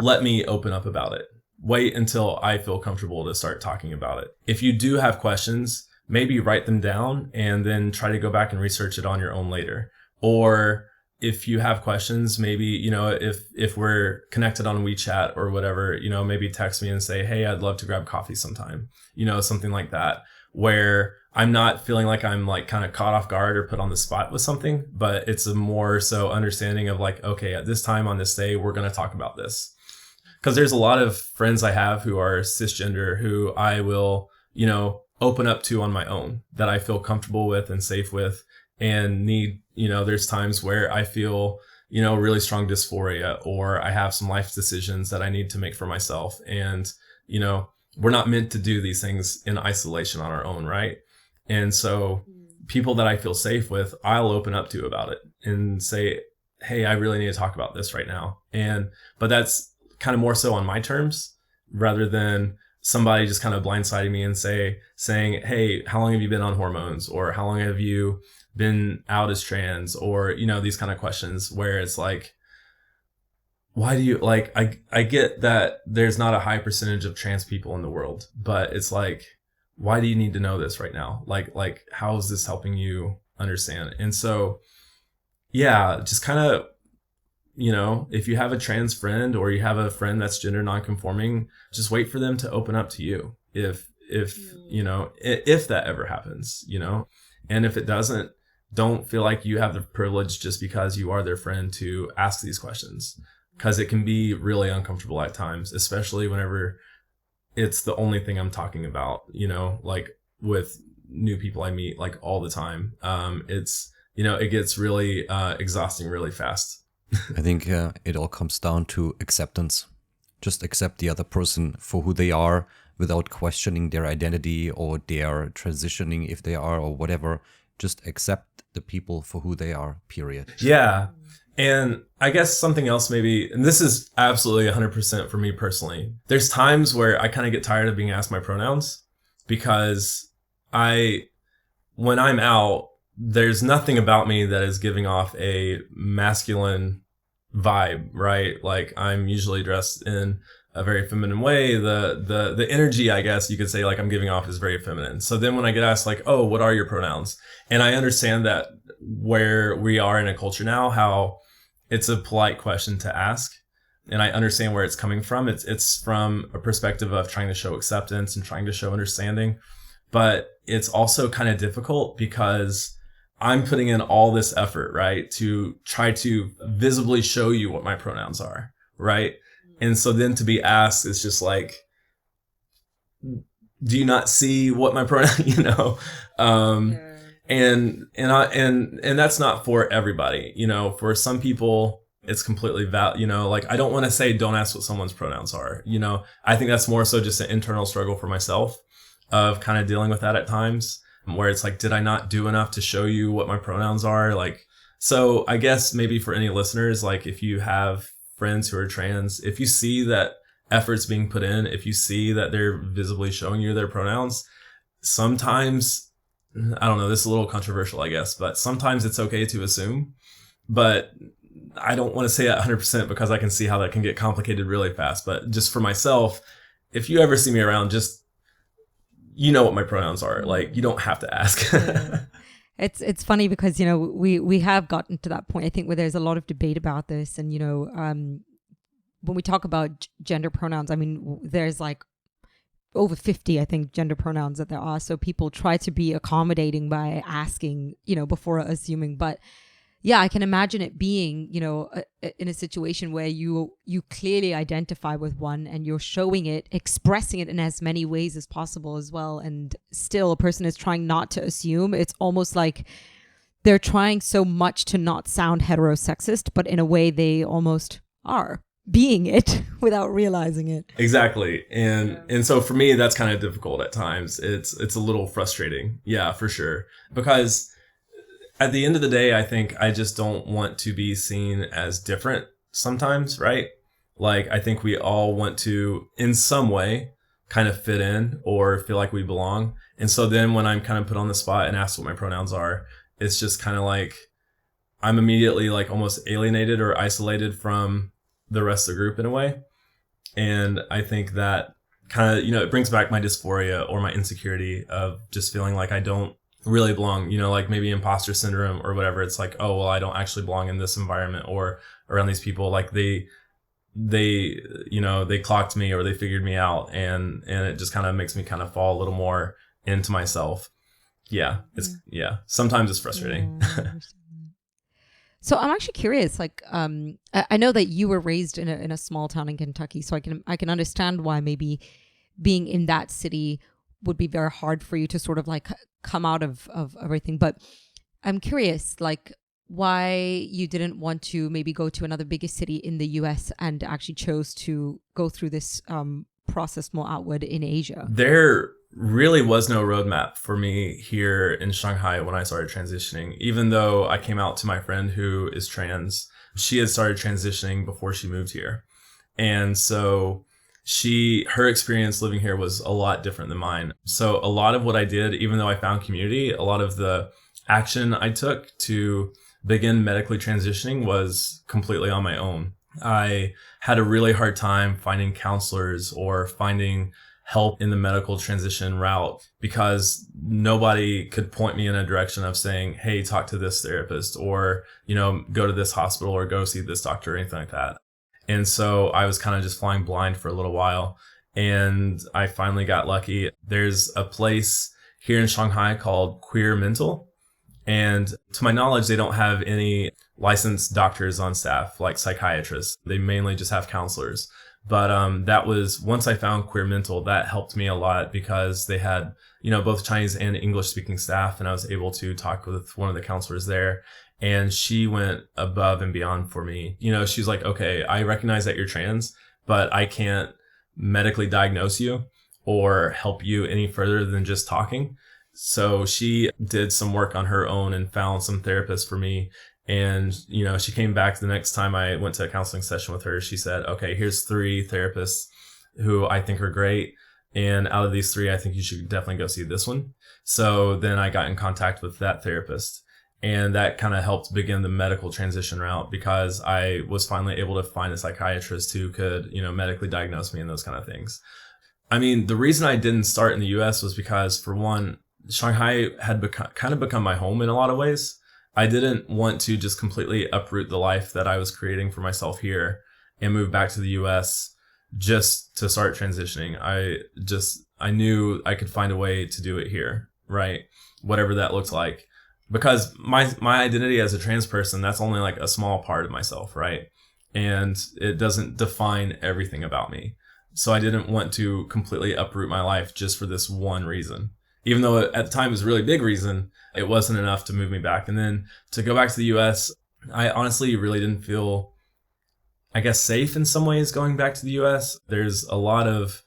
[SPEAKER 2] let me open up about it, wait until I feel comfortable to start talking about it. If you do have questions, maybe write them down and then try to go back and research it on your own later. Or if you have questions, maybe, you know, if we're connected on WeChat or whatever, you know, maybe text me and say, hey, I'd love to grab coffee sometime, you know, something like that, where I'm not feeling like I'm like kind of caught off guard or put on the spot with something, but it's a more so understanding of like, okay, at this time on this day, we're going to talk about this. Because there's a lot of friends I have who are cisgender who I will, you know, open up to on my own, that I feel comfortable with and safe with, and need, you know, there's times where I feel, you know, really strong dysphoria, or I have some life decisions that I need to make for myself. And, you know, we're not meant to do these things in isolation on our own, right? And so people that I feel safe with, I'll open up to about it and say, hey, I really need to talk about this right now. But that's kind of more so on my terms, rather than somebody just kind of blindsiding me and saying, hey, how long have you been on hormones? Or how long have you been out as trans? Or, you know, these kind of questions where it's like, why do you like, I get that there's not a high percentage of trans people in the world, but it's like, why do you need to know this right now? Like, how is this helping you understand? And so, yeah, just kind of, you know, if you have a trans friend or you have a friend that's gender nonconforming, just wait for them to open up to you. If, you know, if that ever happens, you know, and if it doesn't, don't feel like you have the privilege just because you are their friend to ask these questions, because it can be really uncomfortable at times, especially whenever it's the only thing I'm talking about, you know, like with new people I meet like all the time. It's, you know, it gets really exhausting really fast.
[SPEAKER 3] I think it all comes down to acceptance. Just accept the other person for who they are without questioning their identity or their transitioning, if they are, or whatever. Just accept the people for who they are, period.
[SPEAKER 2] Yeah. And I guess something else maybe, and this is absolutely 100% for me personally. There's times where I kind of get tired of being asked my pronouns, because when I'm out, there's nothing about me that is giving off a masculine vibe, right? Like, I'm usually dressed in a very feminine way. The energy, I guess you could say, like I'm giving off is very feminine. So then when I get asked like, oh, what are your pronouns? And I understand that where we are in a culture now, how it's a polite question to ask. And I understand where it's coming from. It's from a perspective of trying to show acceptance and trying to show understanding. But it's also kind of difficult because I'm putting in all this effort, right, to try to visibly show you what my pronouns are, right? And so then to be asked, it's just like, do you not see what my pronoun, you know? And that's not for everybody, you know. For some people, it's completely valid, you know. Like, I don't want to say don't ask what someone's pronouns are, you know. I think that's more so just an internal struggle for myself of kind of dealing with that at times, where it's like, did I not do enough to show you what my pronouns are? Like, so I guess maybe for any listeners, like if you have friends who are trans, if you see that effort's being put in, if you see that they're visibly showing you their pronouns, sometimes, I don't know, this is a little controversial, I guess, but sometimes it's okay to assume. But I don't want to say that 100% because I can see how that can get complicated really fast. But just for myself, if you ever see me around, just, you know what my pronouns are. Like, you don't have to ask.
[SPEAKER 1] Yeah. It's funny because, you know, we have gotten to that point, I think, where there's a lot of debate about this. And, you know, when we talk about gender pronouns, I mean, there's like over 50, I think, gender pronouns that there are. So people try to be accommodating by asking, you know, before assuming. But yeah, I can imagine it being, you know, in a situation where you clearly identify with one and you're showing it, expressing it in as many ways as possible as well. And still a person is trying not to assume. It's almost like they're trying so much to not sound heterosexist, but in a way they almost are being it without realizing it.
[SPEAKER 2] Exactly. And so for me, that's kind of difficult at times. It's a little frustrating. Yeah, for sure. Because at the end of the day, I think I just don't want to be seen as different sometimes, right? Like, I think we all want to, in some way, kind of fit in or feel like we belong. And so then when I'm kind of put on the spot and asked what my pronouns are, it's just kind of like I'm immediately like almost alienated or isolated from the rest of the group in a way. And I think that kind of, it brings back my dysphoria or my insecurity of just feeling like I don't really belong, like maybe imposter syndrome or whatever. It's like, oh, well, I don't actually belong in this environment or around these people. Like they clocked me or they figured me out. And it just kind of makes me kind of fall a little more into myself. Yeah. Sometimes it's frustrating.
[SPEAKER 1] So I'm actually curious, like, I know that you were raised in a small town in Kentucky, so I can understand why maybe being in that city would be very hard for you to sort of like come out of everything. But I'm curious, like, why you didn't want to maybe go to another bigger city in the US and actually chose to go through this process more outward in Asia.
[SPEAKER 2] There really was no roadmap for me here in Shanghai when I started transitioning. Even though I came out to my friend who is trans, she had started transitioning before she moved here. And so her experience living here was a lot different than mine. So a lot of what I did, even though I found community, a lot of the action I took to begin medically transitioning was completely on my own. I had a really hard time finding counselors or finding help in the medical transition route because nobody could point me in a direction of saying, hey, talk to this therapist or, go to this hospital or go see this doctor or anything like that. And so I was kind of just flying blind for a little while. And I finally got lucky. There's a place here in Shanghai called Queer Mental. And to my knowledge, they don't have any licensed doctors on staff like psychiatrists. They mainly just have counselors. But that was, once I found Queer Mental, that helped me a lot because they had, both Chinese and English speaking staff. And I was able to talk with one of the counselors there. And she went above and beyond for me. She's like, okay, I recognize that you're trans, but I can't medically diagnose you or help you any further than just talking. So she did some work on her own and found some therapists for me. And, she came back the next time I went to a counseling session with her. She said, okay, here's 3 therapists who I think are great. And out of these 3, I think you should definitely go see this one. So then I got in contact with that therapist. And that kind of helped begin the medical transition route because I was finally able to find a psychiatrist who could, medically diagnose me and those kind of things. I mean, the reason I didn't start in the US was because, for one, Shanghai had become my home in a lot of ways. I didn't want to just completely uproot the life that I was creating for myself here and move back to the US just to start transitioning. I knew I could find a way to do it here, right? Whatever that looked like. Because my identity as a trans person, that's only like a small part of myself, right? And it doesn't define everything about me. So I didn't want to completely uproot my life just for this one reason. Even though at the time it was a really big reason, it wasn't enough to move me back. And then to go back to the US, I honestly really didn't feel, I guess, safe in some ways going back to the US. There's a lot of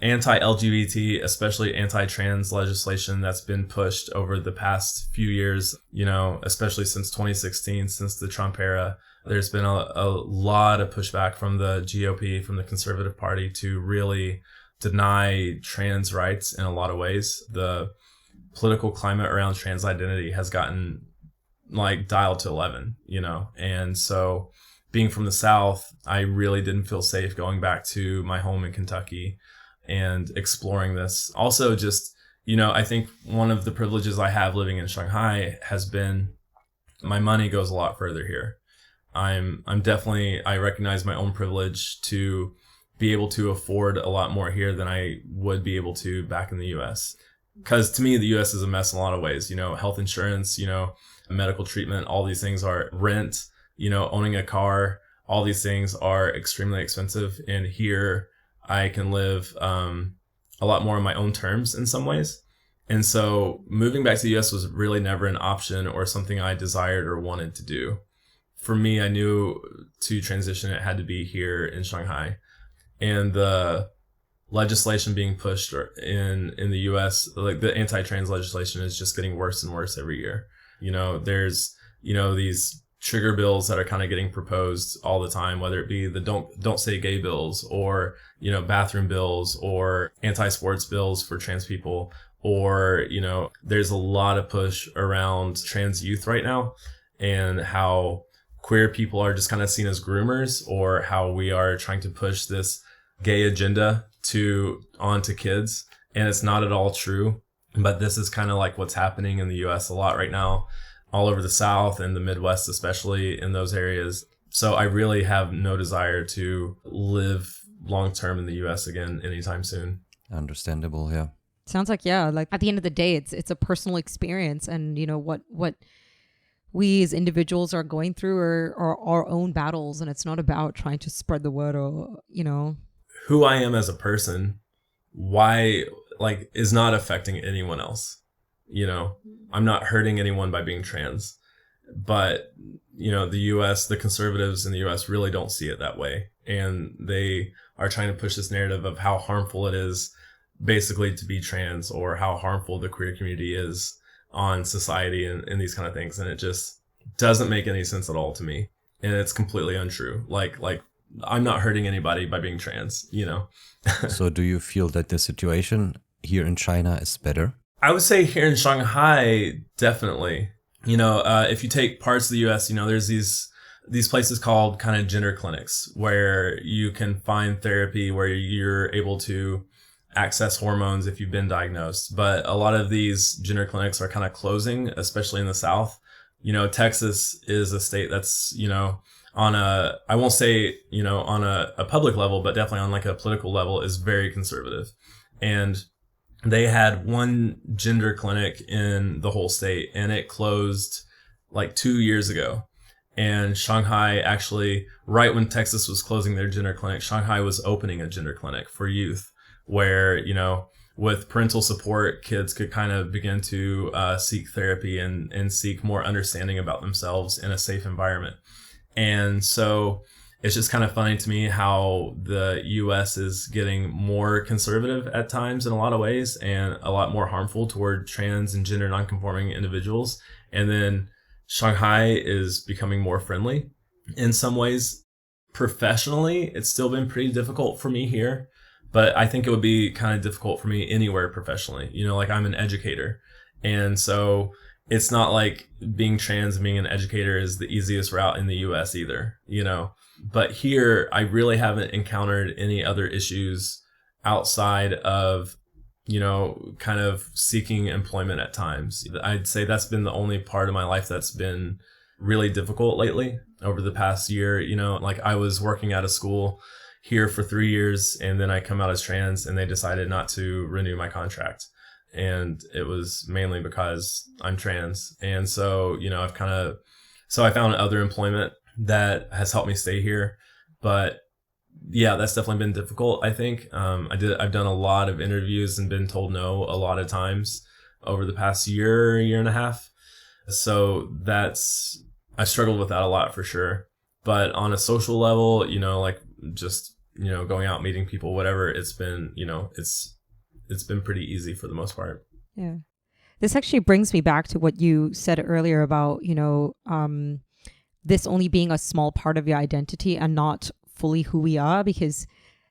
[SPEAKER 2] anti-LGBT, especially anti-trans legislation that's been pushed over the past few years, especially since 2016, since the Trump era. There's been a lot of pushback from the GOP, from the Conservative Party, to really deny trans rights in a lot of ways. The political climate around trans identity has gotten like dialed to 11, and so being from the South, I really didn't feel safe going back to my home in Kentucky and exploring this. Also, just, I think one of the privileges I have living in Shanghai has been my money goes a lot further here. I recognize my own privilege to be able to afford a lot more here than I would be able to back in the US. Because to me, the US is a mess in a lot of ways. Health insurance, medical treatment, all these things are rent, owning a car, all these things are extremely expensive. And here I can live a lot more on my own terms in some ways. And so moving back to the US was really never an option or something I desired or wanted to do. For me, I knew to transition, it had to be here in Shanghai. And the legislation being pushed in the US, like the anti-trans legislation, is just getting worse and worse every year. There's, these trigger bills that are kind of getting proposed all the time, whether it be the don't say gay bills or, bathroom bills or anti-sports bills for trans people, or, there's a lot of push around trans youth right now and how queer people are just kind of seen as groomers, or how we are trying to push this gay agenda onto kids, and it's not at all true. But this is kind of like what's happening in the US a lot right now, all over the South and the Midwest, especially in those areas. So I really have no desire to live long term in the US again anytime soon.
[SPEAKER 3] Understandable, yeah.
[SPEAKER 1] Sounds like, yeah, like at the end of the day, it's a personal experience, and what we as individuals are going through are our own battles, and it's not about trying to spread the word or
[SPEAKER 2] who I am as a person, why is not affecting anyone else. I'm not hurting anyone by being trans, but the US, the conservatives in the US really don't see it that way, and they are trying to push this narrative of how harmful it is basically to be trans, or how harmful the queer community is on society and these kind of things. And it just doesn't make any sense at all to me. And it's completely untrue. Like I'm not hurting anybody by being trans,
[SPEAKER 3] So do you feel that the situation here in China is better?
[SPEAKER 2] I would say here in Shanghai, definitely. If you take parts of the US, there's these places called kind of gender clinics where you can find therapy, where you're able to access hormones if you've been diagnosed. But a lot of these gender clinics are kind of closing, especially in the South. Texas is a state that's, on I won't say, on a public level, but definitely on like a political level, is very conservative. And they had one gender clinic in the whole state, and it closed like 2 years ago. And Shanghai actually, right when Texas was closing their gender clinic, Shanghai was opening a gender clinic for youth, where, with parental support, kids could kind of begin to seek therapy and seek more understanding about themselves in a safe environment. And so it's just kind of funny to me how the US is getting more conservative at times in a lot of ways, and a lot more harmful toward trans and gender nonconforming individuals. And then Shanghai is becoming more friendly in some ways. Professionally, it's still been pretty difficult for me here, but I think it would be kind of difficult for me anywhere professionally. I'm an educator. And so it's not like being trans and being an educator is the easiest route in the US either, But here, I really haven't encountered any other issues outside of, kind of seeking employment at times. I'd say that's been the only part of my life that's been really difficult lately over the past year. I was working at a school here for 3 years, and then I come out as trans, and they decided not to renew my contract. And it was mainly because I'm trans. And so, I found other employment that has helped me stay here. But yeah, that's definitely been difficult, I think. I've done a lot of interviews and been told no a lot of times over the past year and a half. So I struggled with that a lot for sure. But on a social level, just, going out, meeting people, whatever, it's been, it's been pretty easy for the most part.
[SPEAKER 1] Yeah. This actually brings me back to what you said earlier about, this only being a small part of your identity and not fully who we are. Because,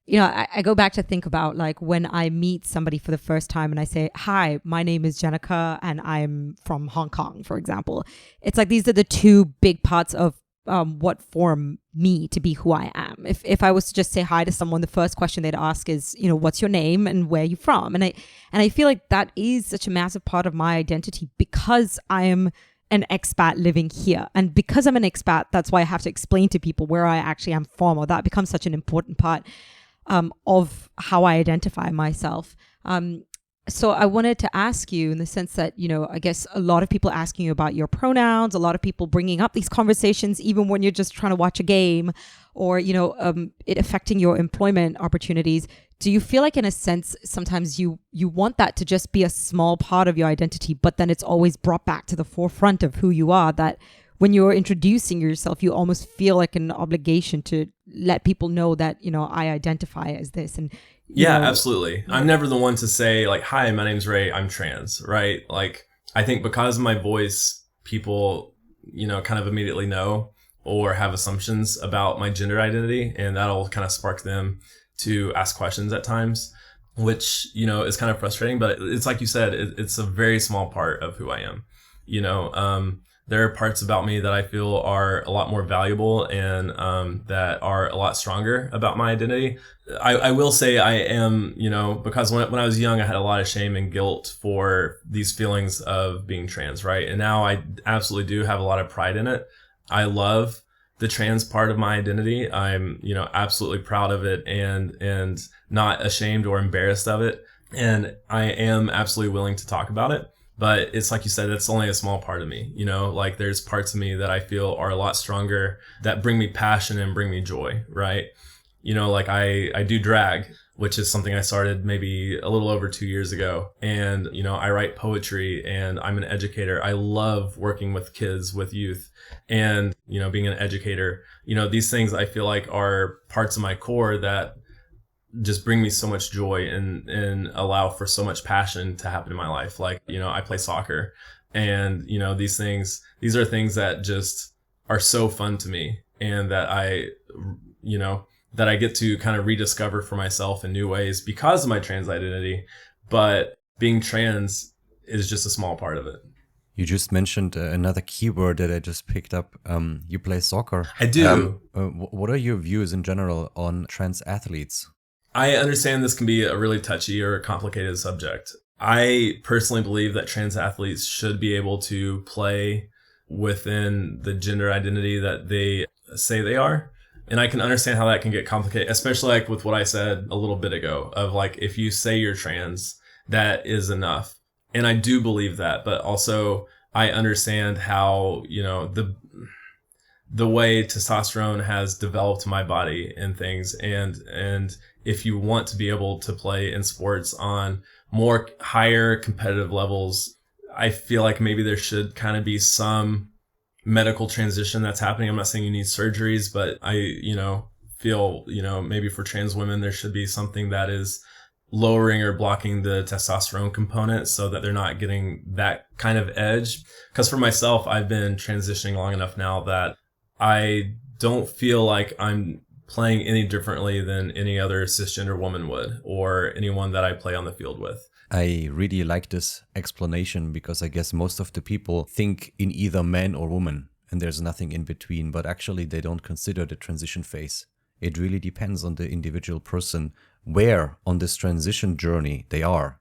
[SPEAKER 1] I go back to think about like when I meet somebody for the first time and I say, hi, my name is Jenica and I'm from Hong Kong, for example. It's like these are the two big parts of what form me to be who I am. If I was to just say hi to someone, the first question they'd ask is, what's your name and where are you from? And I feel like that is such a massive part of my identity because I am an expat living here. And because I'm an expat, that's why I have to explain to people where I actually am from, or that becomes such an important part of how I identify myself. So I wanted to ask you in the sense that, I guess a lot of people asking you about your pronouns, a lot of people bringing up these conversations, even when you're just trying to watch a game or, it affecting your employment opportunities. Do you feel like in a sense, sometimes you want that to just be a small part of your identity, but then it's always brought back to the forefront of who you are, that when you're introducing yourself, you almost feel like an obligation to let people know that, I identify as this. And
[SPEAKER 2] yeah, absolutely. I'm never the one to say like, hi, my name's Rae, I'm trans, right? Like, I think because of my voice, people, kind of immediately know or have assumptions about my gender identity, and that'll kind of spark them to ask questions at times, which, is kind of frustrating, but it's like you said, it's a very small part of who I am. There are parts about me that I feel are a lot more valuable and that are a lot stronger about my identity. I will say I am, because when I was young, I had a lot of shame and guilt for these feelings of being trans, right? And now I absolutely do have a lot of pride in it. I love the trans part of my identity. I'm, absolutely proud of it and not ashamed or embarrassed of it. And I am absolutely willing to talk about it. But it's like you said, it's only a small part of me, like there's parts of me that I feel are a lot stronger that bring me passion and bring me joy, right? Like I do drag, which is something I started maybe a little over 2 years ago. And, I write poetry and I'm an educator. I love working with kids, with youth and, being an educator, these things I feel like are parts of my core that just bring me so much joy and allow for so much passion to happen in my life. Like, I play soccer and, these are things that just are so fun to me and that that I get to kind of rediscover for myself in new ways because of my trans identity. But being trans is just a small part of it.
[SPEAKER 3] You just mentioned another keyword that I just picked up. You play soccer.
[SPEAKER 2] I do.
[SPEAKER 3] What are your views in general on trans athletes?
[SPEAKER 2] I understand this can be a really touchy or complicated subject. I personally believe that trans athletes should be able to play within the gender identity that they say they are. And I can understand how that can get complicated, especially like with what I said a little bit ago of like, if you say you're trans, that is enough. And I do believe that, but also I understand how, the way testosterone has developed my body and things. And if you want to be able to play in sports on more higher competitive levels, I feel like maybe there should kind of be some medical transition that's happening. I'm not saying you need surgeries, but I, feel, maybe for trans women, there should be something that is lowering or blocking the testosterone component so that they're not getting that kind of edge. Because for myself, I've been transitioning long enough now that I don't feel like I'm playing any differently than any other cisgender woman would or anyone that I play on the field with.
[SPEAKER 3] I really like this explanation because I guess most of the people think in either man or woman and there's nothing in between, but actually they don't consider the transition phase. It really depends on the individual person where on this transition journey they are.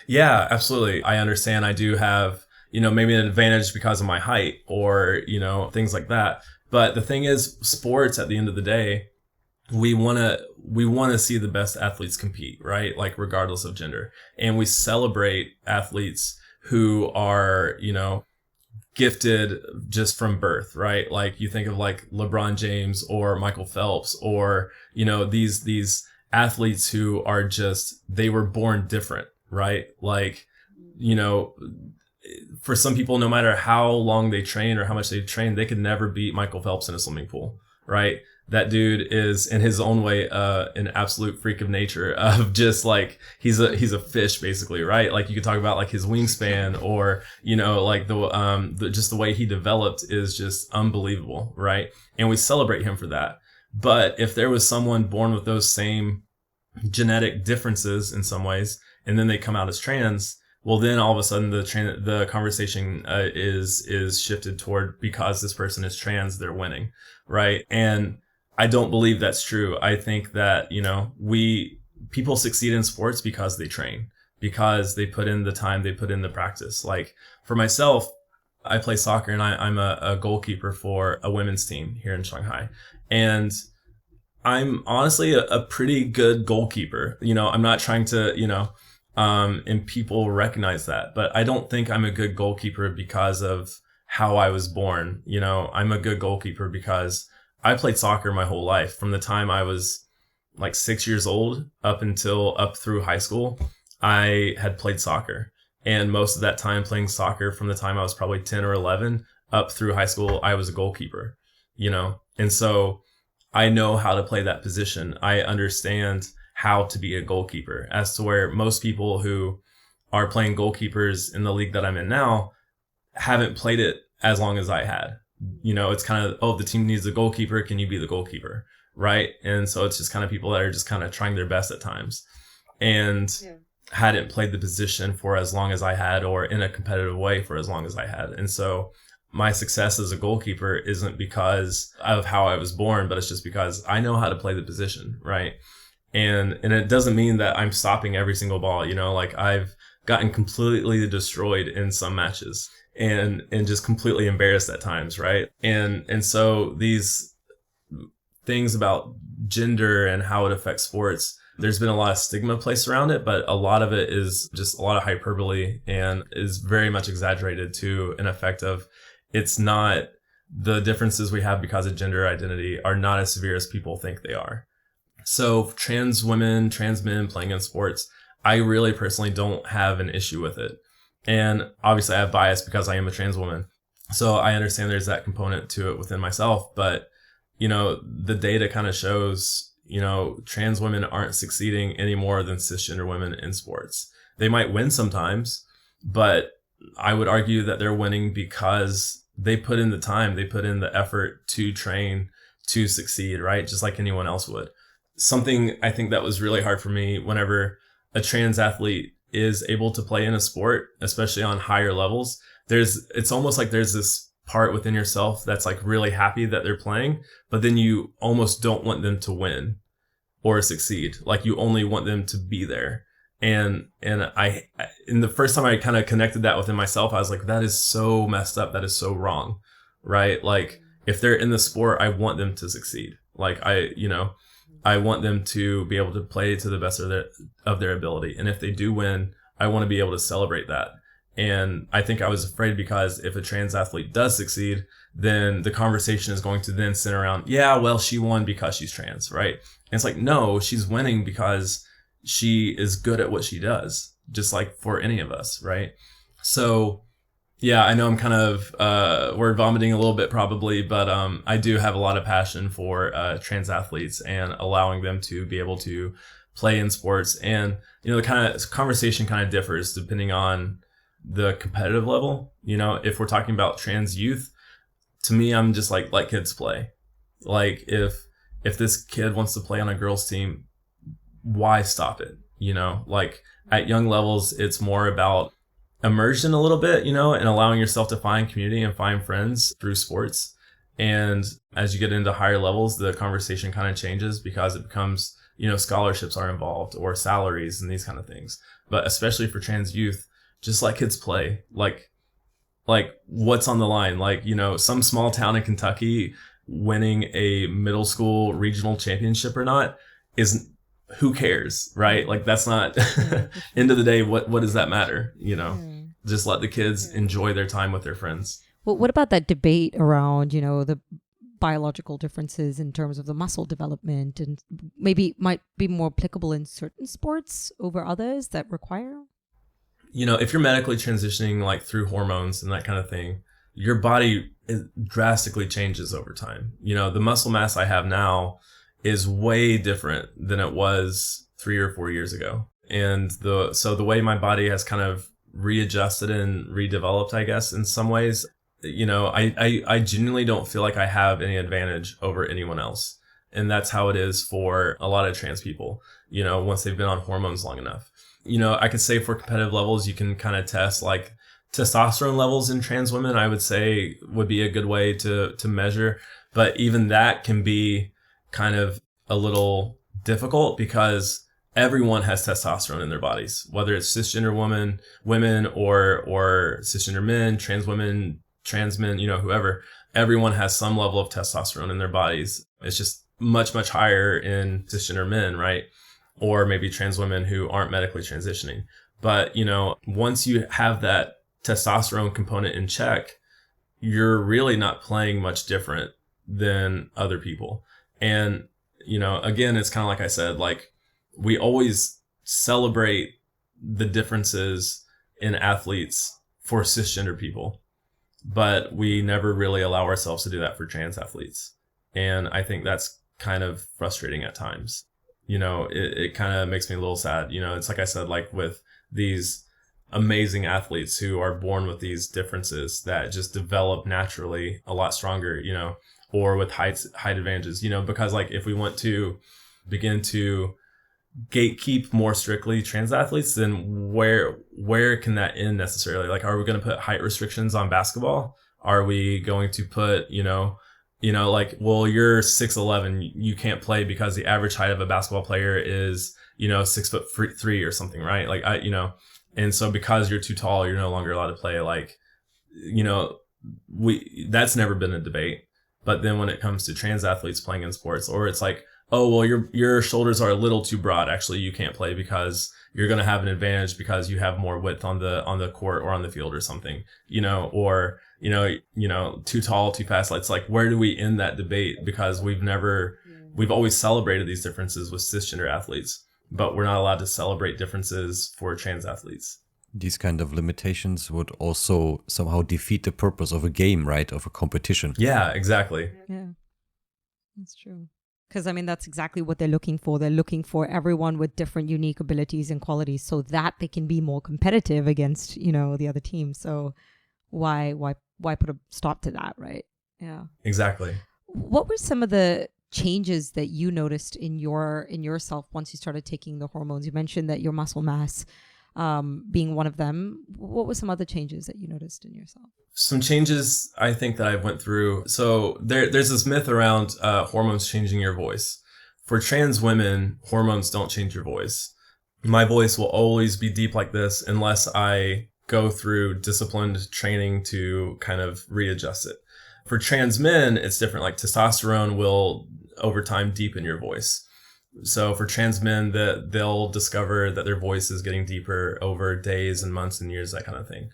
[SPEAKER 2] Yeah, absolutely. I understand I do have, maybe an advantage because of my height or, things like that. But the thing is, sports at the end of the day, we want to see the best athletes compete, right? Like regardless of gender. And we celebrate athletes who are, gifted just from birth, right? Like you think of like LeBron James or Michael Phelps or, these athletes who are just, they were born different, right? Like, for some people, no matter how long they train or how much they train, they could never beat Michael Phelps in a swimming pool, right? That dude is in his own way, an absolute freak of nature of just like, he's a fish basically, right? Like you could talk about like his wingspan or, like just the way he developed is just unbelievable, right? And we celebrate him for that. But if there was someone born with those same genetic differences in some ways, and then they come out as trans, well, then all of a sudden the conversation is shifted toward because this person is trans, they're winning, right? And I don't believe that's true. I think that people succeed in sports because they train, because they put in the time, they put in the practice. Like for myself, I play soccer and I'm a goalkeeper for a women's team here in Shanghai, and I'm honestly a pretty good goalkeeper. I'm not trying to and people recognize that, but I don't think I'm a good goalkeeper because of how I was born. I'm a good goalkeeper because I played soccer my whole life from the time I was like 6 years old up through high school. I had played soccer, and most of that time playing soccer from the time I was probably 10 or 11 up through high school, I was a goalkeeper, and so I know how to play that position. I understand how to be a goalkeeper, as to where most people who are playing goalkeepers in the league that I'm in now haven't played it as long as I had. It's kind of, oh, the team needs a goalkeeper. Can you be the goalkeeper? Right. And so it's just kind of people that are just kind of trying their best at times and hadn't played the position for as long as I had or in a competitive way for as long as I had. And so my success as a goalkeeper isn't because of how I was born, but it's just because I know how to play the position, right? And it doesn't mean that I'm stopping every single ball, like I've gotten completely destroyed in some matches and just completely embarrassed at times, right? And so these things about gender and how it affects sports, there's been a lot of stigma placed around it, but a lot of it is just a lot of hyperbole and is very much exaggerated to an effect of it's not, the differences we have because of gender identity are not as severe as people think they are. So trans women, trans men playing in sports, I really personally don't have an issue with it. And obviously I have bias because I am a trans woman. So I understand there's that component to it within myself, but the data kind of shows, trans women aren't succeeding any more than cisgender women in sports. They might win sometimes, but I would argue that they're winning because they put in the time, they put in the effort to train to succeed, right? Just like anyone else would. Something I think that was really hard for me whenever a trans athlete is able to play in a sport, especially on higher levels, it's almost like there's this part within yourself that's like really happy that they're playing, but then you almost don't want them to win or succeed. Like you only want them to be there. And I, in the first time I kind of connected that within myself, I was like, that is so messed up. That is so wrong, right? Like if they're in the sport, I want them to succeed. Like I want them to be able to play to the best of their ability. And if they do win, I want to be able to celebrate that. And I think I was afraid because if a trans athlete does succeed, then the conversation is going to then center around, yeah, well, she won because she's trans, right? And it's like, no, she's winning because she is good at what she does, just like for any of us, right? So yeah, I know I'm kind of word vomiting a little bit probably, but I do have a lot of passion for trans athletes and allowing them to be able to play in sports. And, the kind of conversation kind of differs depending on the competitive level. If we're talking about trans youth, to me, I'm just like, let kids play. Like if this kid wants to play on a girls team, why stop it? Like at young levels, it's more about immersion a little bit, and allowing yourself to find community and find friends through sports. And as you get into higher levels, the conversation kind of changes because it becomes, scholarships are involved or salaries and these kind of things. But especially for trans youth, just let kids play. Like what's on the line? Like, some small town in Kentucky winning a middle school regional championship or not is, who cares, right? Like that's not end of the day. What does that matter? Just let the kids enjoy their time with their friends.
[SPEAKER 1] Well, what about that debate around, the biological differences in terms of the muscle development and maybe might be more applicable in certain sports over others that require?
[SPEAKER 2] If you're medically transitioning like through hormones and that kind of thing, your body drastically changes over time. The muscle mass I have now is way different than it was 3 or 4 years ago. And so the way my body has kind of readjusted and redeveloped, I guess, in some ways, I genuinely don't feel like I have any advantage over anyone else. And that's how it is for a lot of trans people, once they've been on hormones long enough. I could say for competitive levels, you can kind of test like testosterone levels in trans women, I would say would be a good way to measure. But even that can be kind of a little difficult because everyone has testosterone in their bodies, whether it's cisgender women or cisgender men, trans women, trans men, whoever. Everyone has some level of testosterone in their bodies. It's just much, much higher in cisgender men, right? Or maybe trans women who aren't medically transitioning. But, once you have that testosterone component in check, you're really not playing much different than other people. And, again, it's kind of like I said, like we always celebrate the differences in athletes for cisgender people, but we never really allow ourselves to do that for trans athletes. And I think that's kind of frustrating at times. It kind of makes me a little sad. It's like I said, like with these amazing athletes who are born with these differences that just develop naturally a lot stronger, or with height advantages, because like if we want to begin to gatekeep more strictly trans athletes, then where can that end necessarily? Like, are we going to put height restrictions on basketball? Are we going to put, like, well, you're 6'11", you can't play because the average height of a basketball player is, 6'3" or something, right? Like, and so because you're too tall, you're no longer allowed to play. Like, that's never been a debate. But then when it comes to trans athletes playing in sports, or it's like, oh, well, your shoulders are a little too broad. Actually, you can't play because you're going to have an advantage because you have more width on the court or on the field or something, or, too tall, too fast. It's like, where do we end that debate? Because we've always celebrated these differences with cisgender athletes, but we're not allowed to celebrate differences for trans athletes.
[SPEAKER 3] These kind of limitations would also somehow defeat the purpose of a game, right? Of a competition.
[SPEAKER 2] Yeah, exactly.
[SPEAKER 1] Yeah, that's true. Because, that's exactly what they're looking for. They're looking for everyone with different unique abilities and qualities so that they can be more competitive against, the other team. So why put a stop to that, right? Yeah.
[SPEAKER 2] Exactly.
[SPEAKER 1] What were some of the changes that you noticed in yourself once you started taking the hormones? You mentioned that your muscle mass being one of them. What were some other changes that you noticed in yourself?
[SPEAKER 2] Some changes I think that I went through. So there's this myth around hormones changing your voice. For trans women, hormones don't change your voice. My voice will always be deep like this unless I go through disciplined training to kind of readjust it. For trans men, it's different. Like testosterone will over time deepen your voice. So for trans men, they'll discover that their voice is getting deeper over days and months and years, that kind of thing.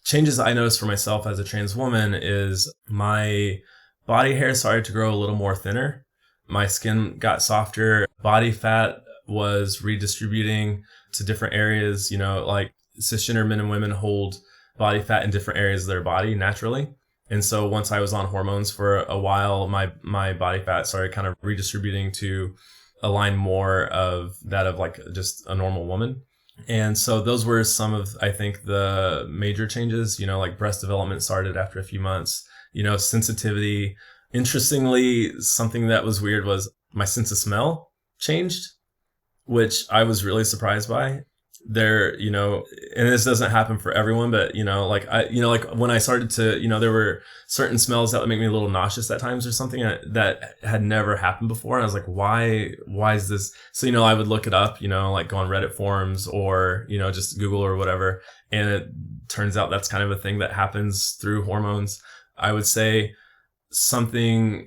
[SPEAKER 2] Changes I noticed for myself as a trans woman is my body hair started to grow a little more thinner. My skin got softer. Body fat was redistributing to different areas. Like cisgender men and women hold body fat in different areas of their body naturally. And so once I was on hormones for a while, my body fat started kind of redistributing to align more of that of like just a normal woman. And so those were some of, I think, the major changes, like breast development started after a few months, sensitivity. Interestingly, something that was weird was my sense of smell changed, which I was really surprised by. There, and this doesn't happen for everyone, but, like when I started to, there were certain smells that would make me a little nauseous at times or something that had never happened before. And I was like, why is this? So, I would look it up, like go on Reddit forums or, just Google or whatever. And it turns out that's kind of a thing that happens through hormones. I would say it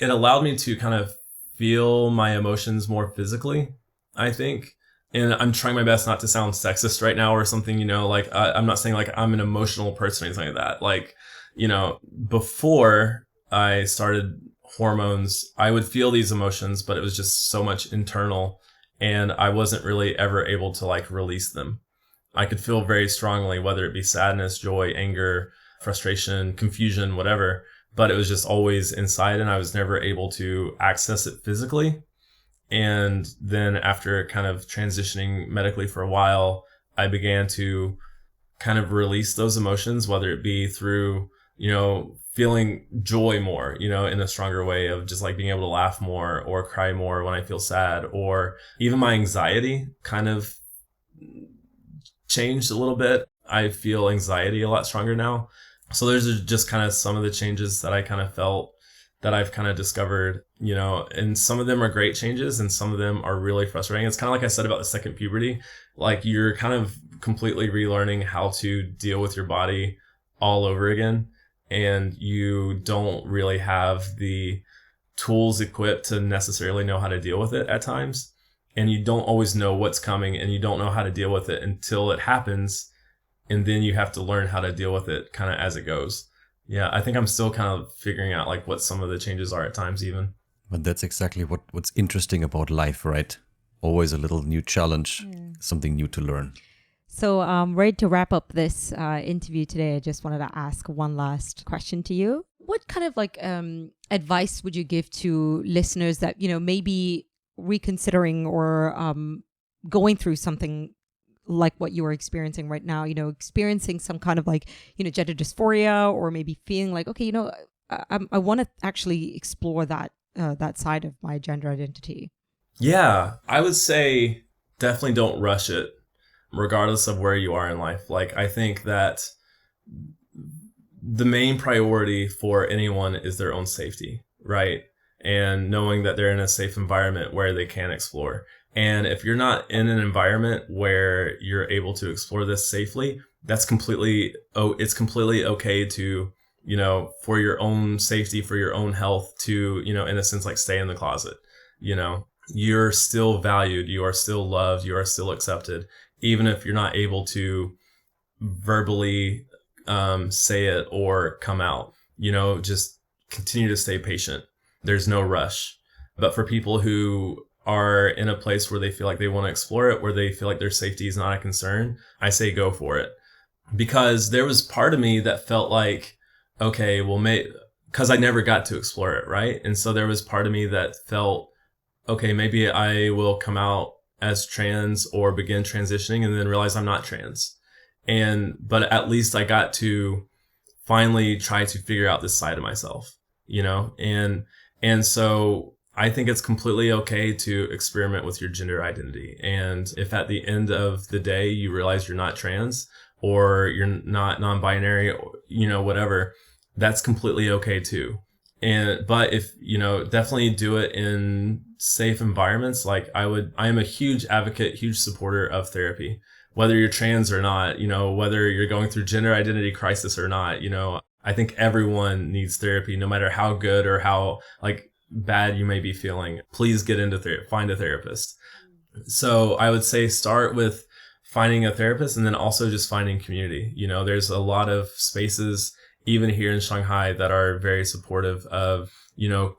[SPEAKER 2] allowed me to kind of feel my emotions more physically, I think. And I'm trying my best not to sound sexist right now or something, like I'm not saying like I'm an emotional person or anything like that. Like, before I started hormones, I would feel these emotions, but it was just so much internal and I wasn't really ever able to like release them. I could feel very strongly, whether it be sadness, joy, anger, frustration, confusion, whatever, but it was just always inside and I was never able to access it physically. And then after kind of transitioning medically for a while, I began to kind of release those emotions, whether it be through, feeling joy more, in a stronger way of just like being able to laugh more or cry more when I feel sad, or even my anxiety kind of changed a little bit. I feel anxiety a lot stronger now. So there's just kind of some of the changes that I kind of felt that I've kind of discovered, and some of them are great changes and some of them are really frustrating. It's kind of like I said about the second puberty, like you're kind of completely relearning how to deal with your body all over again. And you don't really have the tools equipped to necessarily know how to deal with it at times. And you don't always know what's coming and you don't know how to deal with it until it happens. And then you have to learn how to deal with it kind of as it goes. Yeah, I think I'm still kind of figuring out like what some of the changes are at times even.
[SPEAKER 3] But that's exactly what's interesting about life, right? Always a little new challenge, something new to learn.
[SPEAKER 1] So, Rae, to wrap up this interview today, I just wanted to ask one last question to you. What kind of like advice would you give to listeners that, maybe reconsidering or going through something like what you are experiencing right now, experiencing some kind of like, gender dysphoria, or maybe feeling like, okay, I want to actually explore that side of my gender identity?
[SPEAKER 2] Yeah, I would say definitely don't rush it, regardless of where you are in life. Like, I think that the main priority for anyone is their own safety, right? And knowing that they're in a safe environment where they can explore. And if you're not in an environment where you're able to explore this safely, it's completely okay to, for your own safety, for your own health to, in a sense, like stay in the closet. You're still valued, you are still loved, you are still accepted, even if you're not able to verbally say it or come out. Just continue to stay patient. There's no rush. But for people who are in a place where they feel like they want to explore it, where they feel like their safety is not a concern, I say go for it. Because there was part of me that felt like, okay, well, because I never got to explore it, right? And so there was part of me that felt, okay, maybe I will come out as trans or begin transitioning and then realize I'm not trans. But at least I got to finally try to figure out this side of myself, and so I think it's completely okay to experiment with your gender identity. And if at the end of the day you realize you're not trans or you're not non-binary, whatever, that's completely okay too. But if, definitely do it in safe environments. Like I am a huge advocate, huge supporter of therapy. Whether you're trans or not, whether you're going through gender identity crisis or not, I think everyone needs therapy, no matter how good or how bad you may be feeling. Please get into therapy, find a therapist. So I would say start with finding a therapist and then also just finding community. There's a lot of spaces, even here in Shanghai, that are very supportive of,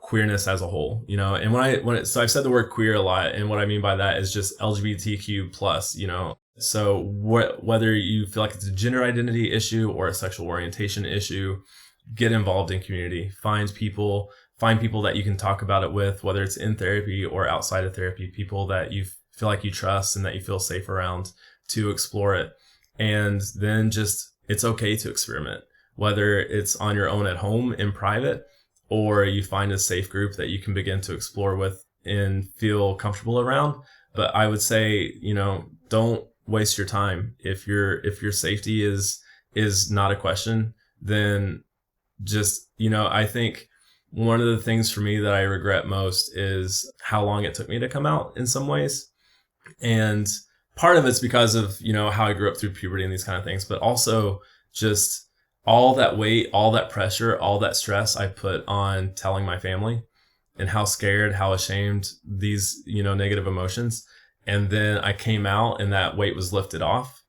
[SPEAKER 2] queerness as a whole, and so I've said the word queer a lot. And what I mean by that is just LGBTQ plus, So whether you feel like it's a gender identity issue or a sexual orientation issue, get involved in community. Find people that you can talk about it with, whether it's in therapy or outside of therapy, people that you feel like you trust and that you feel safe around to explore it. And then it's okay to experiment, whether it's on your own at home in private, or you find a safe group that you can begin to explore with and feel comfortable around. But I would say, don't waste your time. If your safety is not a question, then just, I think one of the things for me that I regret most is how long it took me to come out in some ways. And part of it's because of, how I grew up through puberty and these kind of things, but also just all that weight, all that pressure, all that stress I put on telling my family, and how scared, how ashamed, these, negative emotions. And then I came out and that weight was lifted off.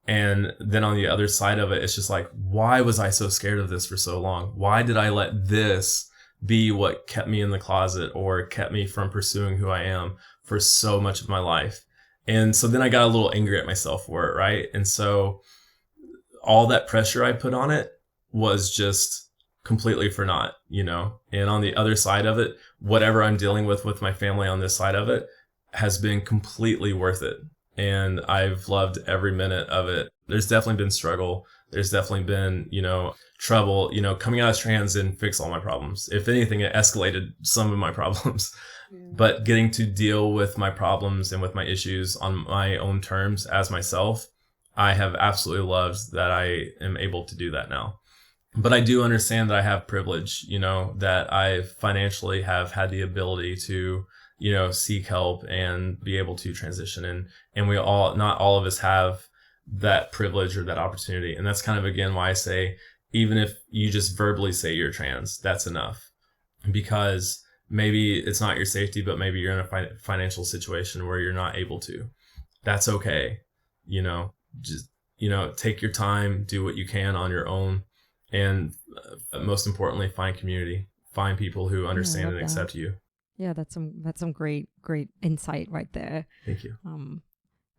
[SPEAKER 2] And then on the other side of it, it's just like, why was I so scared of this for so long? Why did I let this be what kept me in the closet or kept me from pursuing who I am for so much of my life? And so then I got a little angry at myself for it, right? And so all that pressure I put on it was just completely for naught, And on the other side of it, whatever I'm dealing with my family on this side of it has been completely worth it. And I've loved every minute of it. There's definitely been struggle. There's definitely been, trouble. Coming out as trans didn't fix all my problems. If anything, it escalated some of my problems. Yeah. But getting to deal with my problems and with my issues on my own terms as myself, I have absolutely loved that I am able to do that now. But I do understand that I have privilege, that I financially have had the ability to, seek help and be able to transition. And we not all of us have that privilege or that opportunity. And that's kind of, again, why I say, even if you just verbally say you're trans, that's enough. Because maybe it's not your safety, but maybe you're in a financial situation where you're not able to. That's okay. Just, take your time, do what you can on your own. And most importantly, find community, find people who understand and accept you.
[SPEAKER 1] Yeah, that's some great insight right there.
[SPEAKER 2] Thank you.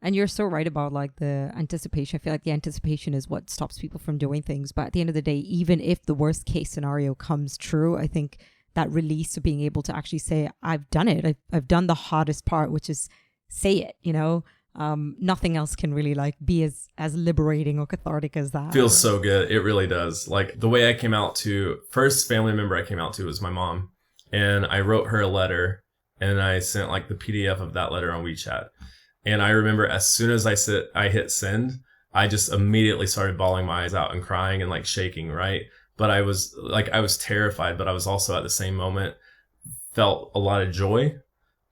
[SPEAKER 1] And you're so right about the anticipation. I feel like the anticipation is what stops people from doing things. But at the end of the day, even if the worst case scenario comes true, I think that release of being able to actually say, I've done it. I've done the hardest part, which is say it, nothing else can really be as liberating or cathartic as that.
[SPEAKER 2] Feels so good. It really does. The way I came out to, first family member I came out to was my mom. And I wrote her a letter and I sent the PDF of that letter on WeChat. And I remember as soon as I hit send, I just immediately started bawling my eyes out and crying and shaking, right? but I was terrified, but I was also at the same moment felt a lot of joy.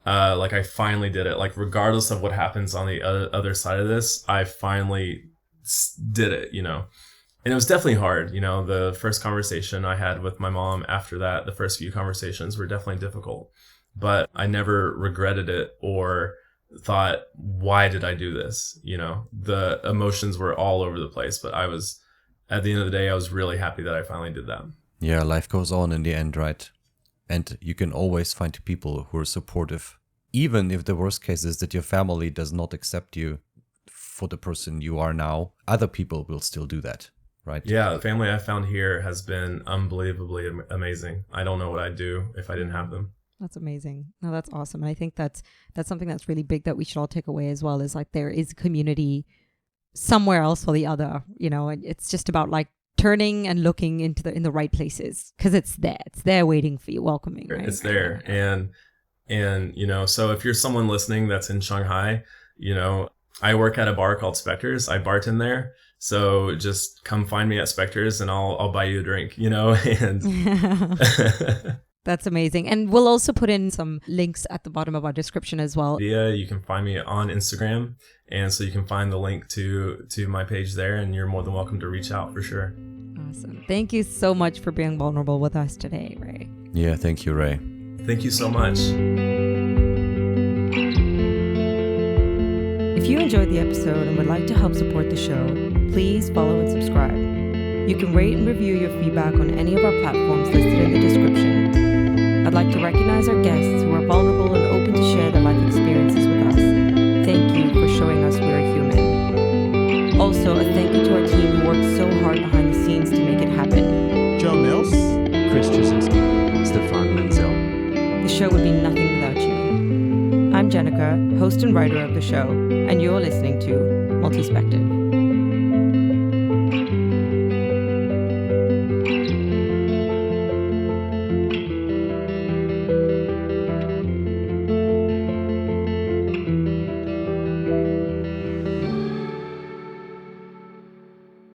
[SPEAKER 2] Like I finally did it. Like regardless of what happens on the other side of this, I finally did it, you know. And it was definitely hard, you know. The first conversation I had with my mom after that, the first few conversations were definitely difficult, but I never regretted it or thought, why did I do this? You know, the emotions were all over the place, but at the end of the day, I was really happy that I finally did that.
[SPEAKER 3] Yeah, life goes on in the end, right? And you can always find people who are supportive, even if the worst case is that your family does not accept you for the person you are now. Other people will still do that, right?
[SPEAKER 2] Yeah, the family I found here has been unbelievably amazing. I don't know what I'd do if I didn't have them.
[SPEAKER 1] That's amazing. No, that's awesome. And I think that's something that's really big that we should all take away as well, is like there is a community somewhere else for the other, you know, and it's just about like turning and looking in the right places, because it's there waiting for you, welcoming, right?
[SPEAKER 2] It's there. And you know, so if you're someone listening that's in Shanghai, you know, I work at a bar called Specters. I bartend there. So just come find me at Specters and I'll buy you a drink, you know. And
[SPEAKER 1] that's amazing. And we'll also put in some links at the bottom of our description as well.
[SPEAKER 2] Yeah, you can find me on Instagram. And so you can find the link to my page there, and you're more than welcome to reach out for sure.
[SPEAKER 1] Awesome. Thank you so much for being vulnerable with us today, Rae.
[SPEAKER 3] Yeah, thank you, Rae.
[SPEAKER 2] Thank you so much.
[SPEAKER 1] If you enjoyed the episode and would like to help support the show, please follow and subscribe. You can rate and review your feedback on any of our platforms listed in the description. I'd like to recognize our guests who are vulnerable and open to share their life experiences with us. Thank you for showing us we're human. Also, a thank you to our team who worked so hard behind the scenes to make it happen.
[SPEAKER 4] Joe Mills, Chris Jasinski, Stefan Menzel.
[SPEAKER 1] The show would be nothing without you. I'm Jenica, host and writer of the show, and you're listening to Multispective.